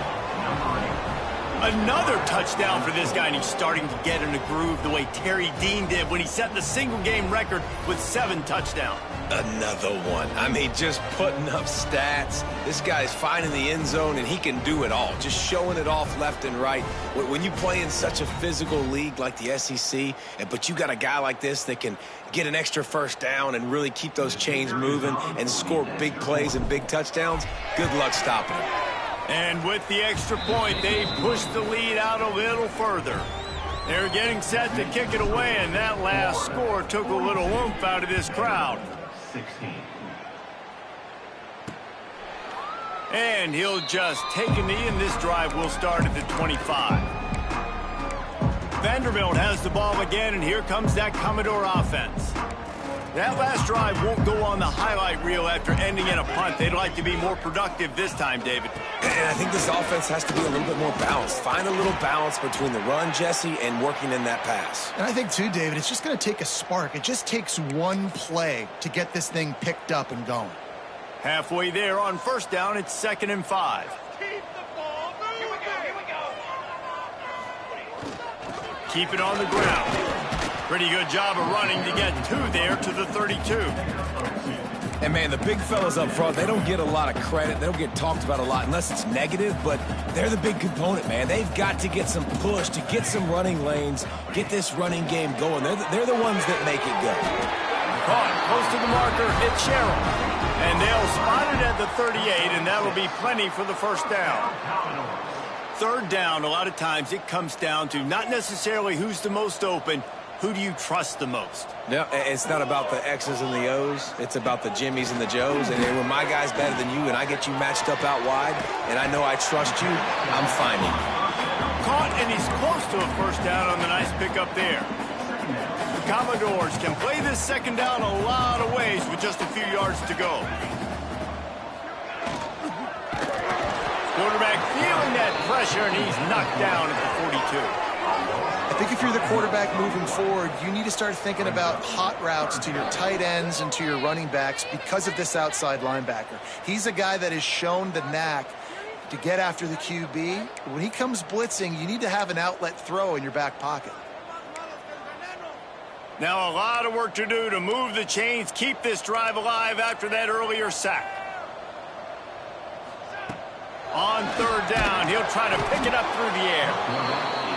Another touchdown for this guy, and he's starting to get in a groove the way Terry Dean did when he set the single-game record with 7 touchdowns. Another one. I mean, just putting up stats. This guy's finding the end zone, and he can do it all. Just showing it off left and right. When you play in such a physical league like the SEC, but you got a guy like this that can get an extra first down and really keep those chains moving and score big plays and big touchdowns, good luck stopping him. And with the extra point, they push the lead out a little further. They're getting set to kick it away, and that last score took a little oomph out of this crowd. 16. And he'll just take a knee, and this drive will start at the 25. Vanderbilt has the ball again, and here comes that Commodore offense. That last drive won't go on the highlight reel after ending in a punt. They'd like to be more productive this time, David. And I think this offense has to be a little bit more balanced. Find a little balance between the run, Jesse, and working in that pass. And I think, too, David, it's just going to take a spark. It just takes one play to get this thing picked up and going. Halfway there on first down, it's 2nd and 5. Keep the ball moving. Here we go. Keep it on the ground. Pretty good job of running to get 2 there to the 32. And, man, the big fellas up front, they don't get a lot of credit. They don't get talked about a lot unless it's negative, but they're the big component, man. They've got to get some push, to get some running lanes, get this running game going. They're the ones that make it go. Caught close to the marker, it's Sherrill. And they'll spot it at the 38, and that'll be plenty for the first down. 3rd down, a lot of times it comes down to not necessarily who's the most open, who do you trust the most? No, it's not about the X's and the O's. It's about the Jimmies and the Joes. And when my guy's better than you and I get you matched up out wide and I know I trust you, I'm finding you. Caught, and he's close to a first down on the nice pickup there. The Commodores can play this 2nd down a lot of ways with just a few yards to go. Quarterback feeling that pressure, and he's knocked down at the 42. I think if you're the quarterback moving forward, you need to start thinking about hot routes to your tight ends and to your running backs because of this outside linebacker. He's a guy that has shown the knack to get after the QB. When he comes blitzing, you need to have an outlet throw in your back pocket. Now a lot of work to do to move the chains, keep this drive alive after that earlier sack. On 3rd down, he'll try to pick it up through the air.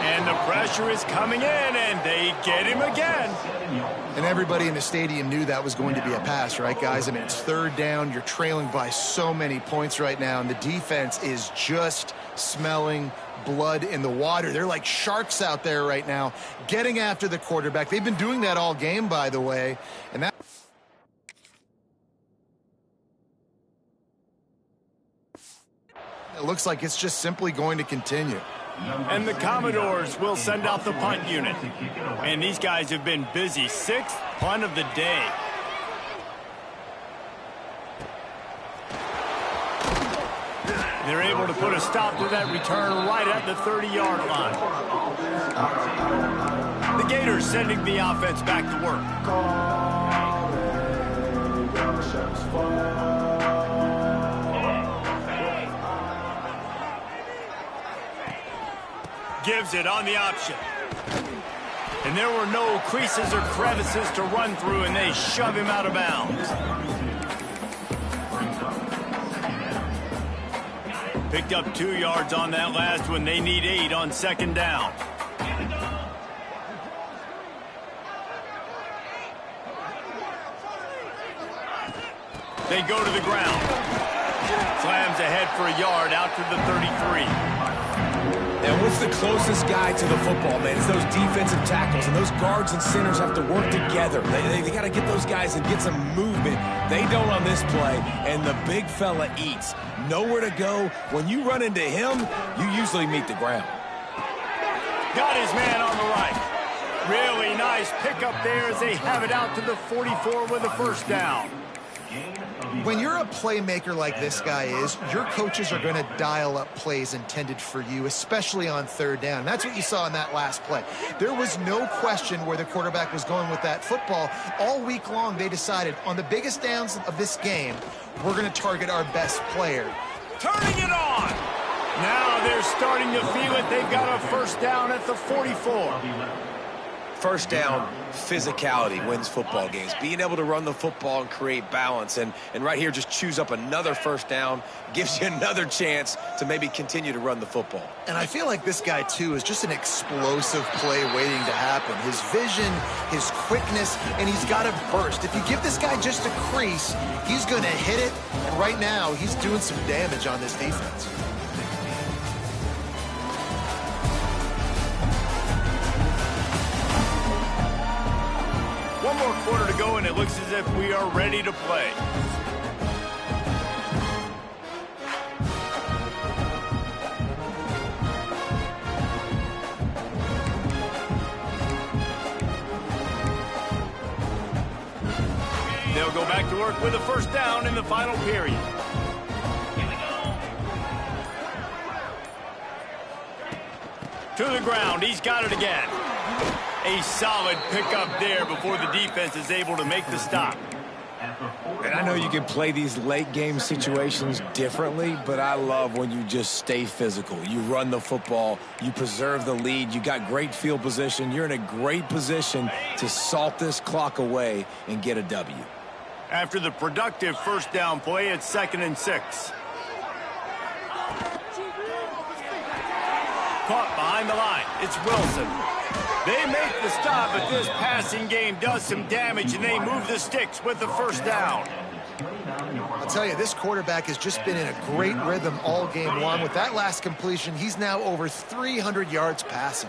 And the pressure is coming in, and they get him again. And everybody in the stadium knew that was going to be a pass, right, guys? I mean, it's third down. You're trailing by so many points right now, and the defense is just smelling blood in the water. They're like sharks out there right now, getting after the quarterback. They've been doing that all game, by the way. And that... It looks like it's just simply going to continue. And the Commodores will send out the punt unit. And these guys have been busy. 6th punt of the day. They're able to put a stop to that return right at the 30-yard line. The Gators sending the offense back to work. Gives it on the option. And there were no creases or crevices to run through, and they shove him out of bounds. Picked up 2 yards on that last one. They need 8 on 2nd down. They go to the ground. Slams ahead for a yard out to the 33. And what's the closest guy to the football, man? It's those defensive tackles, and those guards and centers have to work together. They got to get those guys and get some movement. They don't on this play, and the big fella eats. Nowhere to go. When you run into him, you usually meet the ground. Got his man on the right. Really nice pickup there as they have it out to the 44 with a first down. When you're a playmaker like this guy is, your coaches are going to dial up plays intended for you, especially on 3rd down. That's what you saw in that last play. There was no question where the quarterback was going with that football. All week long, they decided on the biggest downs of this game, we're going to target our best player. Turning it on. Now they're starting to feel it. They've got a first down at the 44. First down, physicality wins football games. Being able to run the football and create balance. And right here, just choose up another first down, gives you another chance to maybe continue to run the football. And I feel like this guy, too, is just an explosive play waiting to happen. His vision, his quickness, and he's got a burst. If you give this guy just a crease, he's going to hit it. And right now, he's doing some damage on this defense. One more quarter to go, and it looks as if we are ready to play. They'll go back to work with a first down in the final period. To the ground. He's got it again. A solid pickup there before the defense is able to make the stop. And I know you can play these late game situations differently, but I love when you just stay physical. You run the football, you preserve the lead, you got great field position. You're in a great position to salt this clock away and get a W. After the productive first down play, it's 2nd and 6. Caught behind the line. It's Wilson. They make the stop, but this passing game does some damage, and they move the sticks with the first down. I'll tell you, this quarterback has just been in a great rhythm all game long. With that last completion, he's now over 300 yards passing.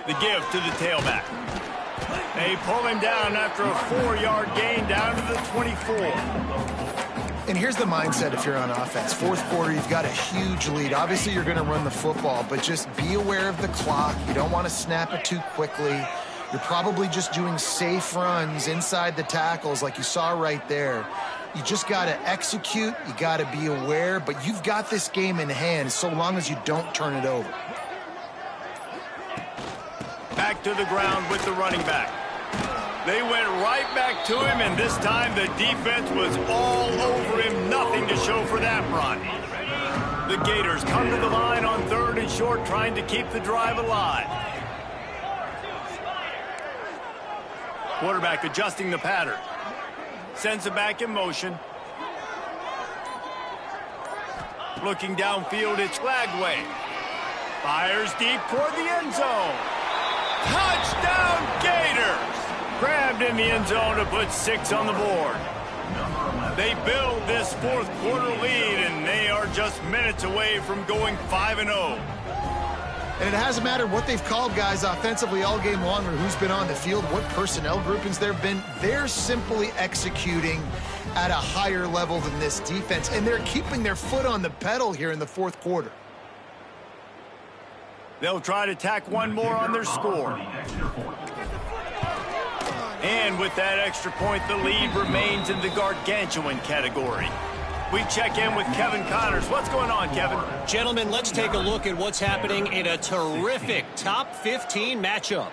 The give to the tailback. They pull him down after a 4-yard gain down to the 24. And here's the mindset if you're on offense. 4th quarter, you've got a huge lead. Obviously, you're going to run the football, but just be aware of the clock. You don't want to snap it too quickly. You're probably just doing safe runs inside the tackles like you saw right there. You just got to execute. You got to be aware, but you've got this game in hand so long as you don't turn it over. Back to the ground with the running back. They went right back to him, and this time the defense was all over him. Nothing to show for that run. The Gators come to the line on 3rd and short, trying to keep the drive alive. Quarterback adjusting the pattern. Sends it back in motion. Looking downfield, it's Lagway. Fires deep toward the end zone. Touchdown Gators! Grabbed in the end zone to put 6 on the board. They build this fourth quarter lead, and they are just minutes away from going 5-0. And it hasn't mattered what they've called guys offensively all game long or who's been on the field, what personnel groupings there have been. They're simply executing at a higher level than this defense, and they're keeping their foot on the pedal here in the fourth quarter. They'll try to tack one more on their score. And with that extra point, the lead remains in the gargantuan category. We check in with Kevin Connors. What's going on, Kevin? Gentlemen, let's take a look at what's happening in a terrific top 15 matchup.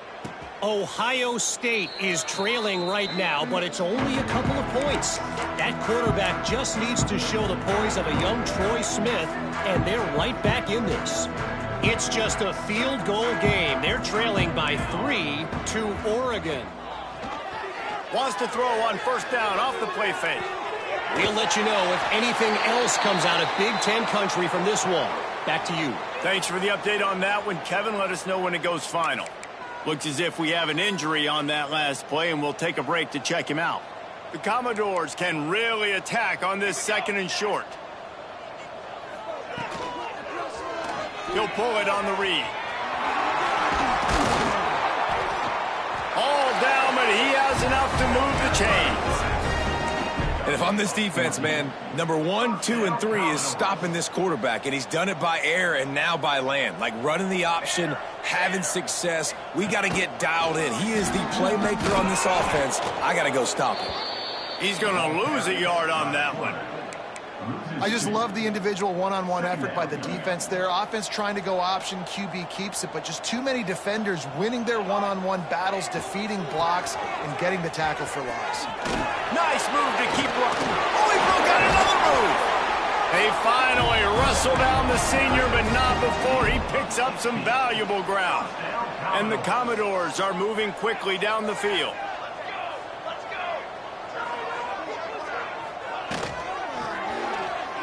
Ohio State is trailing right now, but it's only a couple of points. That quarterback just needs to show the poise of a young Troy Smith, and they're right back in this. It's just a field goal game. They're trailing by 3 to Oregon. Wants to throw on first down off the play fake. We'll let you know if anything else comes out of Big Ten country from this one. Back to you. Thanks for the update on that one, Kevin. Let us know when it goes final. Looks as if we have an injury on that last play, and we'll take a break to check him out. The Commodores can really attack on this 2nd and short. He'll pull it on the read. All down, but he has enough to move the chains. And if I'm this defense, man, number 1, 2, and 3 is stopping this quarterback, and he's done it by air and now by land. Like running the option, having success. We got to get dialed in. He is the playmaker on this offense. I got to go stop him. He's going to lose a yard on that one. I just love the individual one-on-one effort by the defense there. Offense trying to go option, QB keeps it, but just too many defenders winning their one-on-one battles, defeating blocks, and getting the tackle for loss. Nice move to keep running. Oh, he broke out another move. They finally wrestle down the senior, but not before he picks up some valuable ground. And the Commodores are moving quickly down the field.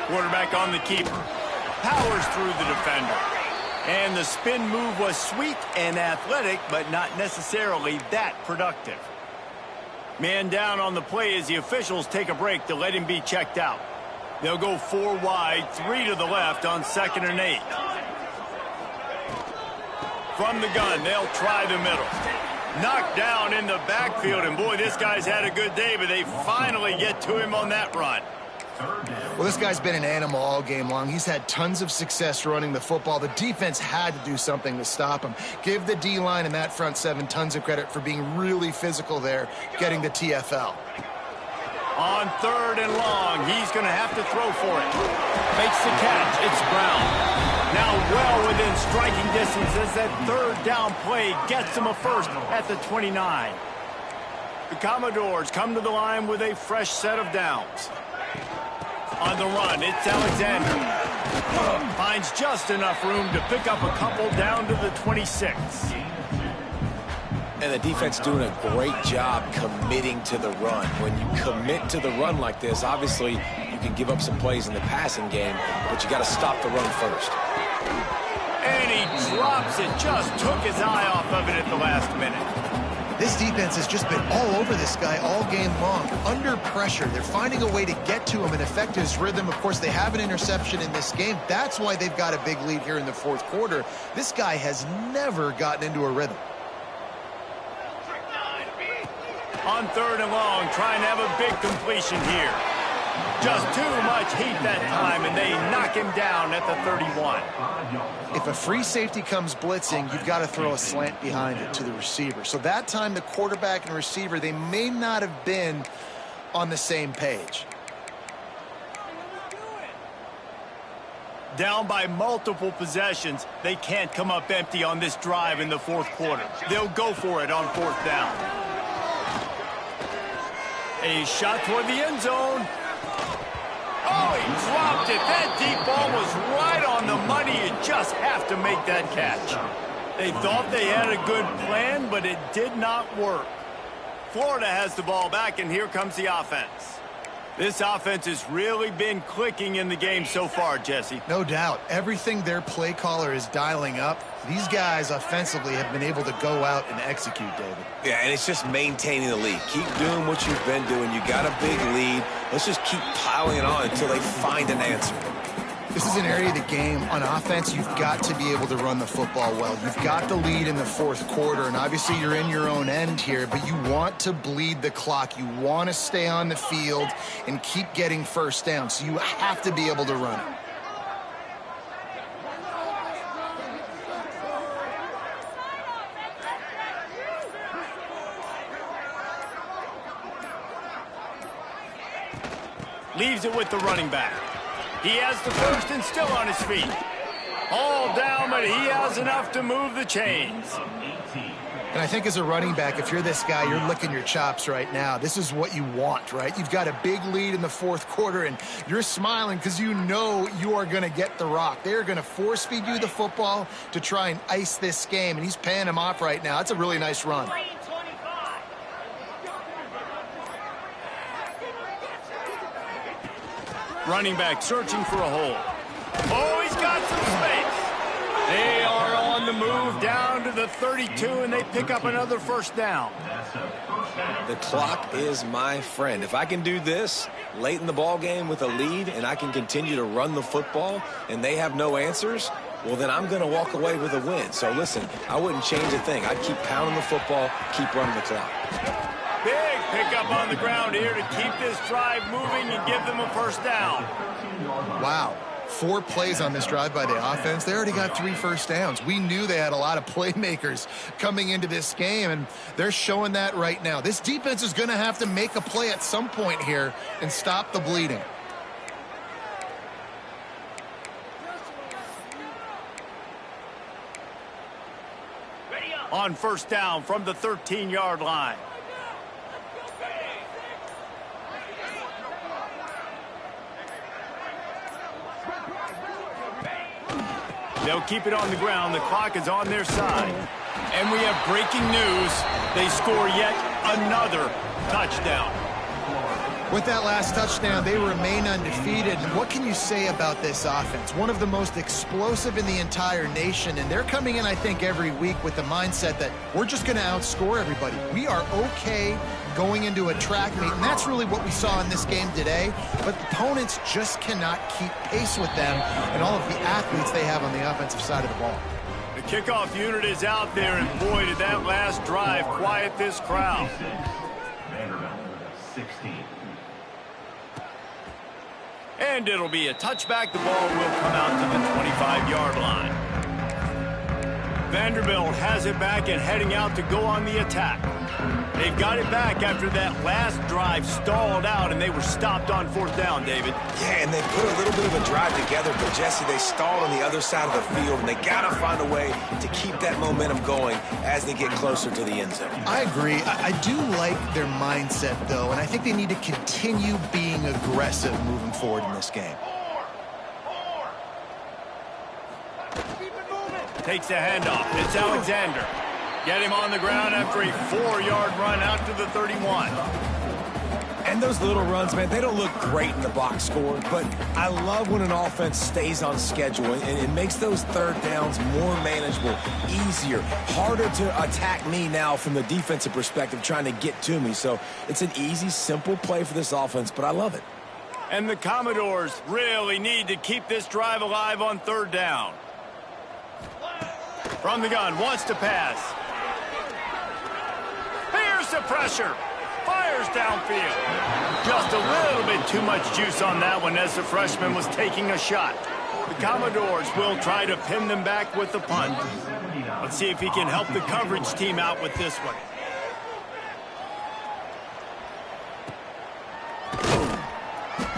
Quarterback on the keeper. Powers through the defender. And the spin move was sweet and athletic, but not necessarily that productive. Man down on the play as the officials take a break to let him be checked out. They'll go 4 wide, 3 to the left on 2nd and 8. From the gun, they'll try the middle. Knocked down in the backfield, and boy, this guy's had a good day, but they finally get to him on that run. Well, this guy's been an animal all game long. He's had tons of success running the football. The defense had to do something to stop him. Give the D-line and that front 7 tons of credit for being really physical there, getting the TFL. On 3rd and long, he's going to have to throw for it. Makes the catch. It's Brown. Now well within striking distance as that 3rd down play gets him a first at the 29. The Commodores come to the line with a fresh set of downs. On the run, it's Alexander. Finds just enough room to pick up a couple down to the 26. And the defense doing a great job committing to the run. When you commit to the run like this, obviously you can give up some plays in the passing game, but you got to stop the run first. And he drops it, just took his eye off of it at the last minute. This defense has just been all over this guy all game long. Under pressure, they're finding a way to get to him and affect his rhythm. Of course, they have an interception in this game. That's why they've got a big lead here in the fourth quarter. This guy has never gotten into a rhythm. On 3rd and long, trying to have a big completion here. Just too much heat that time, and they knock him down at the 31. If a free safety comes blitzing, you've got to throw a slant behind it to the receiver. So that time, the quarterback and receiver, they may not have been on the same page. Down by multiple possessions, they can't come up empty on this drive in the fourth quarter. They'll go for it on 4th down. A shot toward the end zone. Oh, he dropped it. That deep ball was right on the money. You just have to make that catch. They thought they had a good plan, but it did not work. Florida has the ball back, and here comes the offense. This offense has really been clicking in the game so far, Jesse. No doubt. Everything their play caller is dialing up, these guys offensively have been able to go out and execute, David. Yeah, and it's just maintaining the lead. Keep doing what you've been doing. You got a big lead. Let's just keep piling it on until they find an answer. This is an area of the game. On offense, you've got to be able to run the football well. You've got the lead in the fourth quarter, and obviously you're in your own end here, but you want to bleed the clock. You want to stay on the field and keep getting first down, so you have to be able to run it. Leaves it with the running back. He has the first and still on his feet. All down, but he has enough to move the chains. And I think as a running back, if you're this guy, you're licking your chops right now. This is what you want, right? You've got a big lead in the fourth quarter, and you're smiling because you know you are going to get the rock. They're going to force feed you the football to try and ice this game, and he's paying him off right now. That's a really nice run. Running back searching for a hole. Oh, he's got some space. They are on the move down to the 32, and they pick up another first down. The clock is my friend. If I can do this late in the ball game with a lead and I can continue to run the football and they have no answers, well, then I'm going to walk away with a win. So, listen, I wouldn't change a thing. I'd keep pounding the football, keep running the clock. Big pickup on the ground here to keep this drive moving and give them a first down. Wow. 4 plays on this drive by the offense. They already got 3 first downs. We knew they had a lot of playmakers coming into this game, and they're showing that right now. This defense is going to have to make a play at some point here and stop the bleeding. On first down from the 13-yard line. They'll keep it on the ground. The clock is on their side. And we have breaking news. They score yet another touchdown. With that last touchdown, they remain undefeated. And what can you say about this offense? One of the most explosive in the entire nation. And they're coming in, I think, every week with the mindset that we're just going to outscore everybody. We are okay going into a track meet. And that's really what we saw in this game today. But the opponents just cannot keep pace with them and all of the athletes they have on the offensive side of the ball. The kickoff unit is out there, and boy, did that last drive quiet this crowd. Vanderbilt, 16. And it'll be a touchback. The ball will come out to the 25-yard line. Vanderbilt has it back and heading out to go on the attack. They've got it back after that last drive stalled out, and they were stopped on fourth down, David. Yeah, and they put a little bit of a drive together, but, Jesse, they stalled on the other side of the field, and they got to find a way to keep that momentum going as they get closer to the end zone. I agree. I do like their mindset, though, and I think they need to continue being aggressive moving forward in this game. Takes a handoff. It's Alexander. Get him on the ground after a 4-yard run out to the 31. And those little runs, man, they don't look great in the box score, but I love when an offense stays on schedule, and it makes those third downs more manageable, easier, harder to attack me now from the defensive perspective trying to get to me. So it's an easy, simple play for this offense, but I love it. And the Commodores really need to keep this drive alive on third down. From the gun, wants to pass. Here's the pressure. Fires downfield. Just a little bit too much juice on that one as the freshman was taking a shot. The Commodores will try to pin them back with the punt. Let's see if he can help the coverage team out with this one.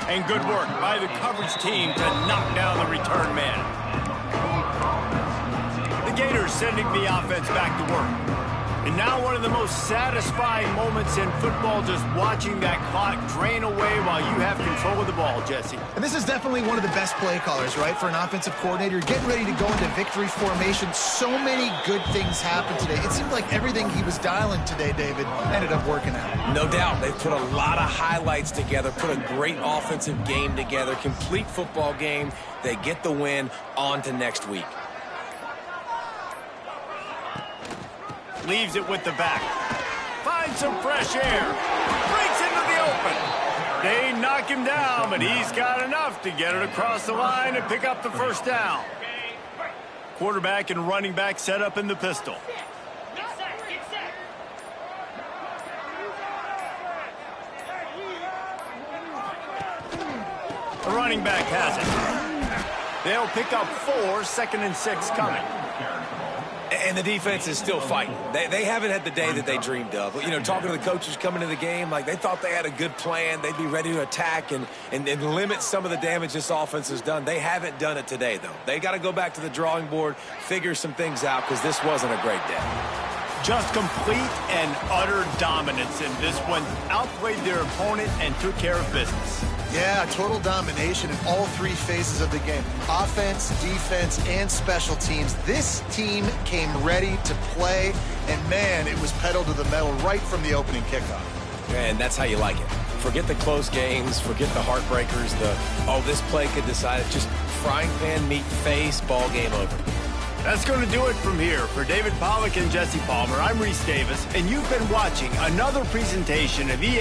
And good work by the coverage team to knock down the return man. The Gators sending the offense back to work. And now one of the most satisfying moments in football, just watching that clock drain away while you have control of the ball, Jesse. And this is definitely one of the best play callers, right, for an offensive coordinator. Getting ready to go into victory formation. So many good things happened today. It seemed like everything he was dialing today, David, ended up working out. No doubt. They've put a lot of highlights together, put a great offensive game together, complete football game. They get the win. On to next week. Leaves it with the back. Finds some fresh air. Breaks into the open. They knock him down, but he's got enough to get it across the line and pick up the first down. Quarterback and running back set up in the pistol. The running back has it. They'll pick up 4, 2nd and 6 coming. And the defense is still fighting. They haven't had the day that they dreamed of. You know, talking to the coaches coming to the game, like they thought they had a good plan. They'd be ready to attack and limit some of the damage this offense has done. They haven't done it today, though. They got to go back to the drawing board, figure some things out, because this wasn't a great day. Just complete and utter dominance in this one. Outplayed their opponent and took care of business. Yeah, total domination in all 3 phases of the game. Offense, defense, and special teams. This team came ready to play, and man, it was pedal to the metal right from the opening kickoff. And that's how you like it. Forget the close games, forget the heartbreakers, this play could decide it. Just frying pan, meat face, ball game over. That's going to do it from here. For David Pollack and Jesse Palmer, I'm Reese Davis, and you've been watching another presentation of EA.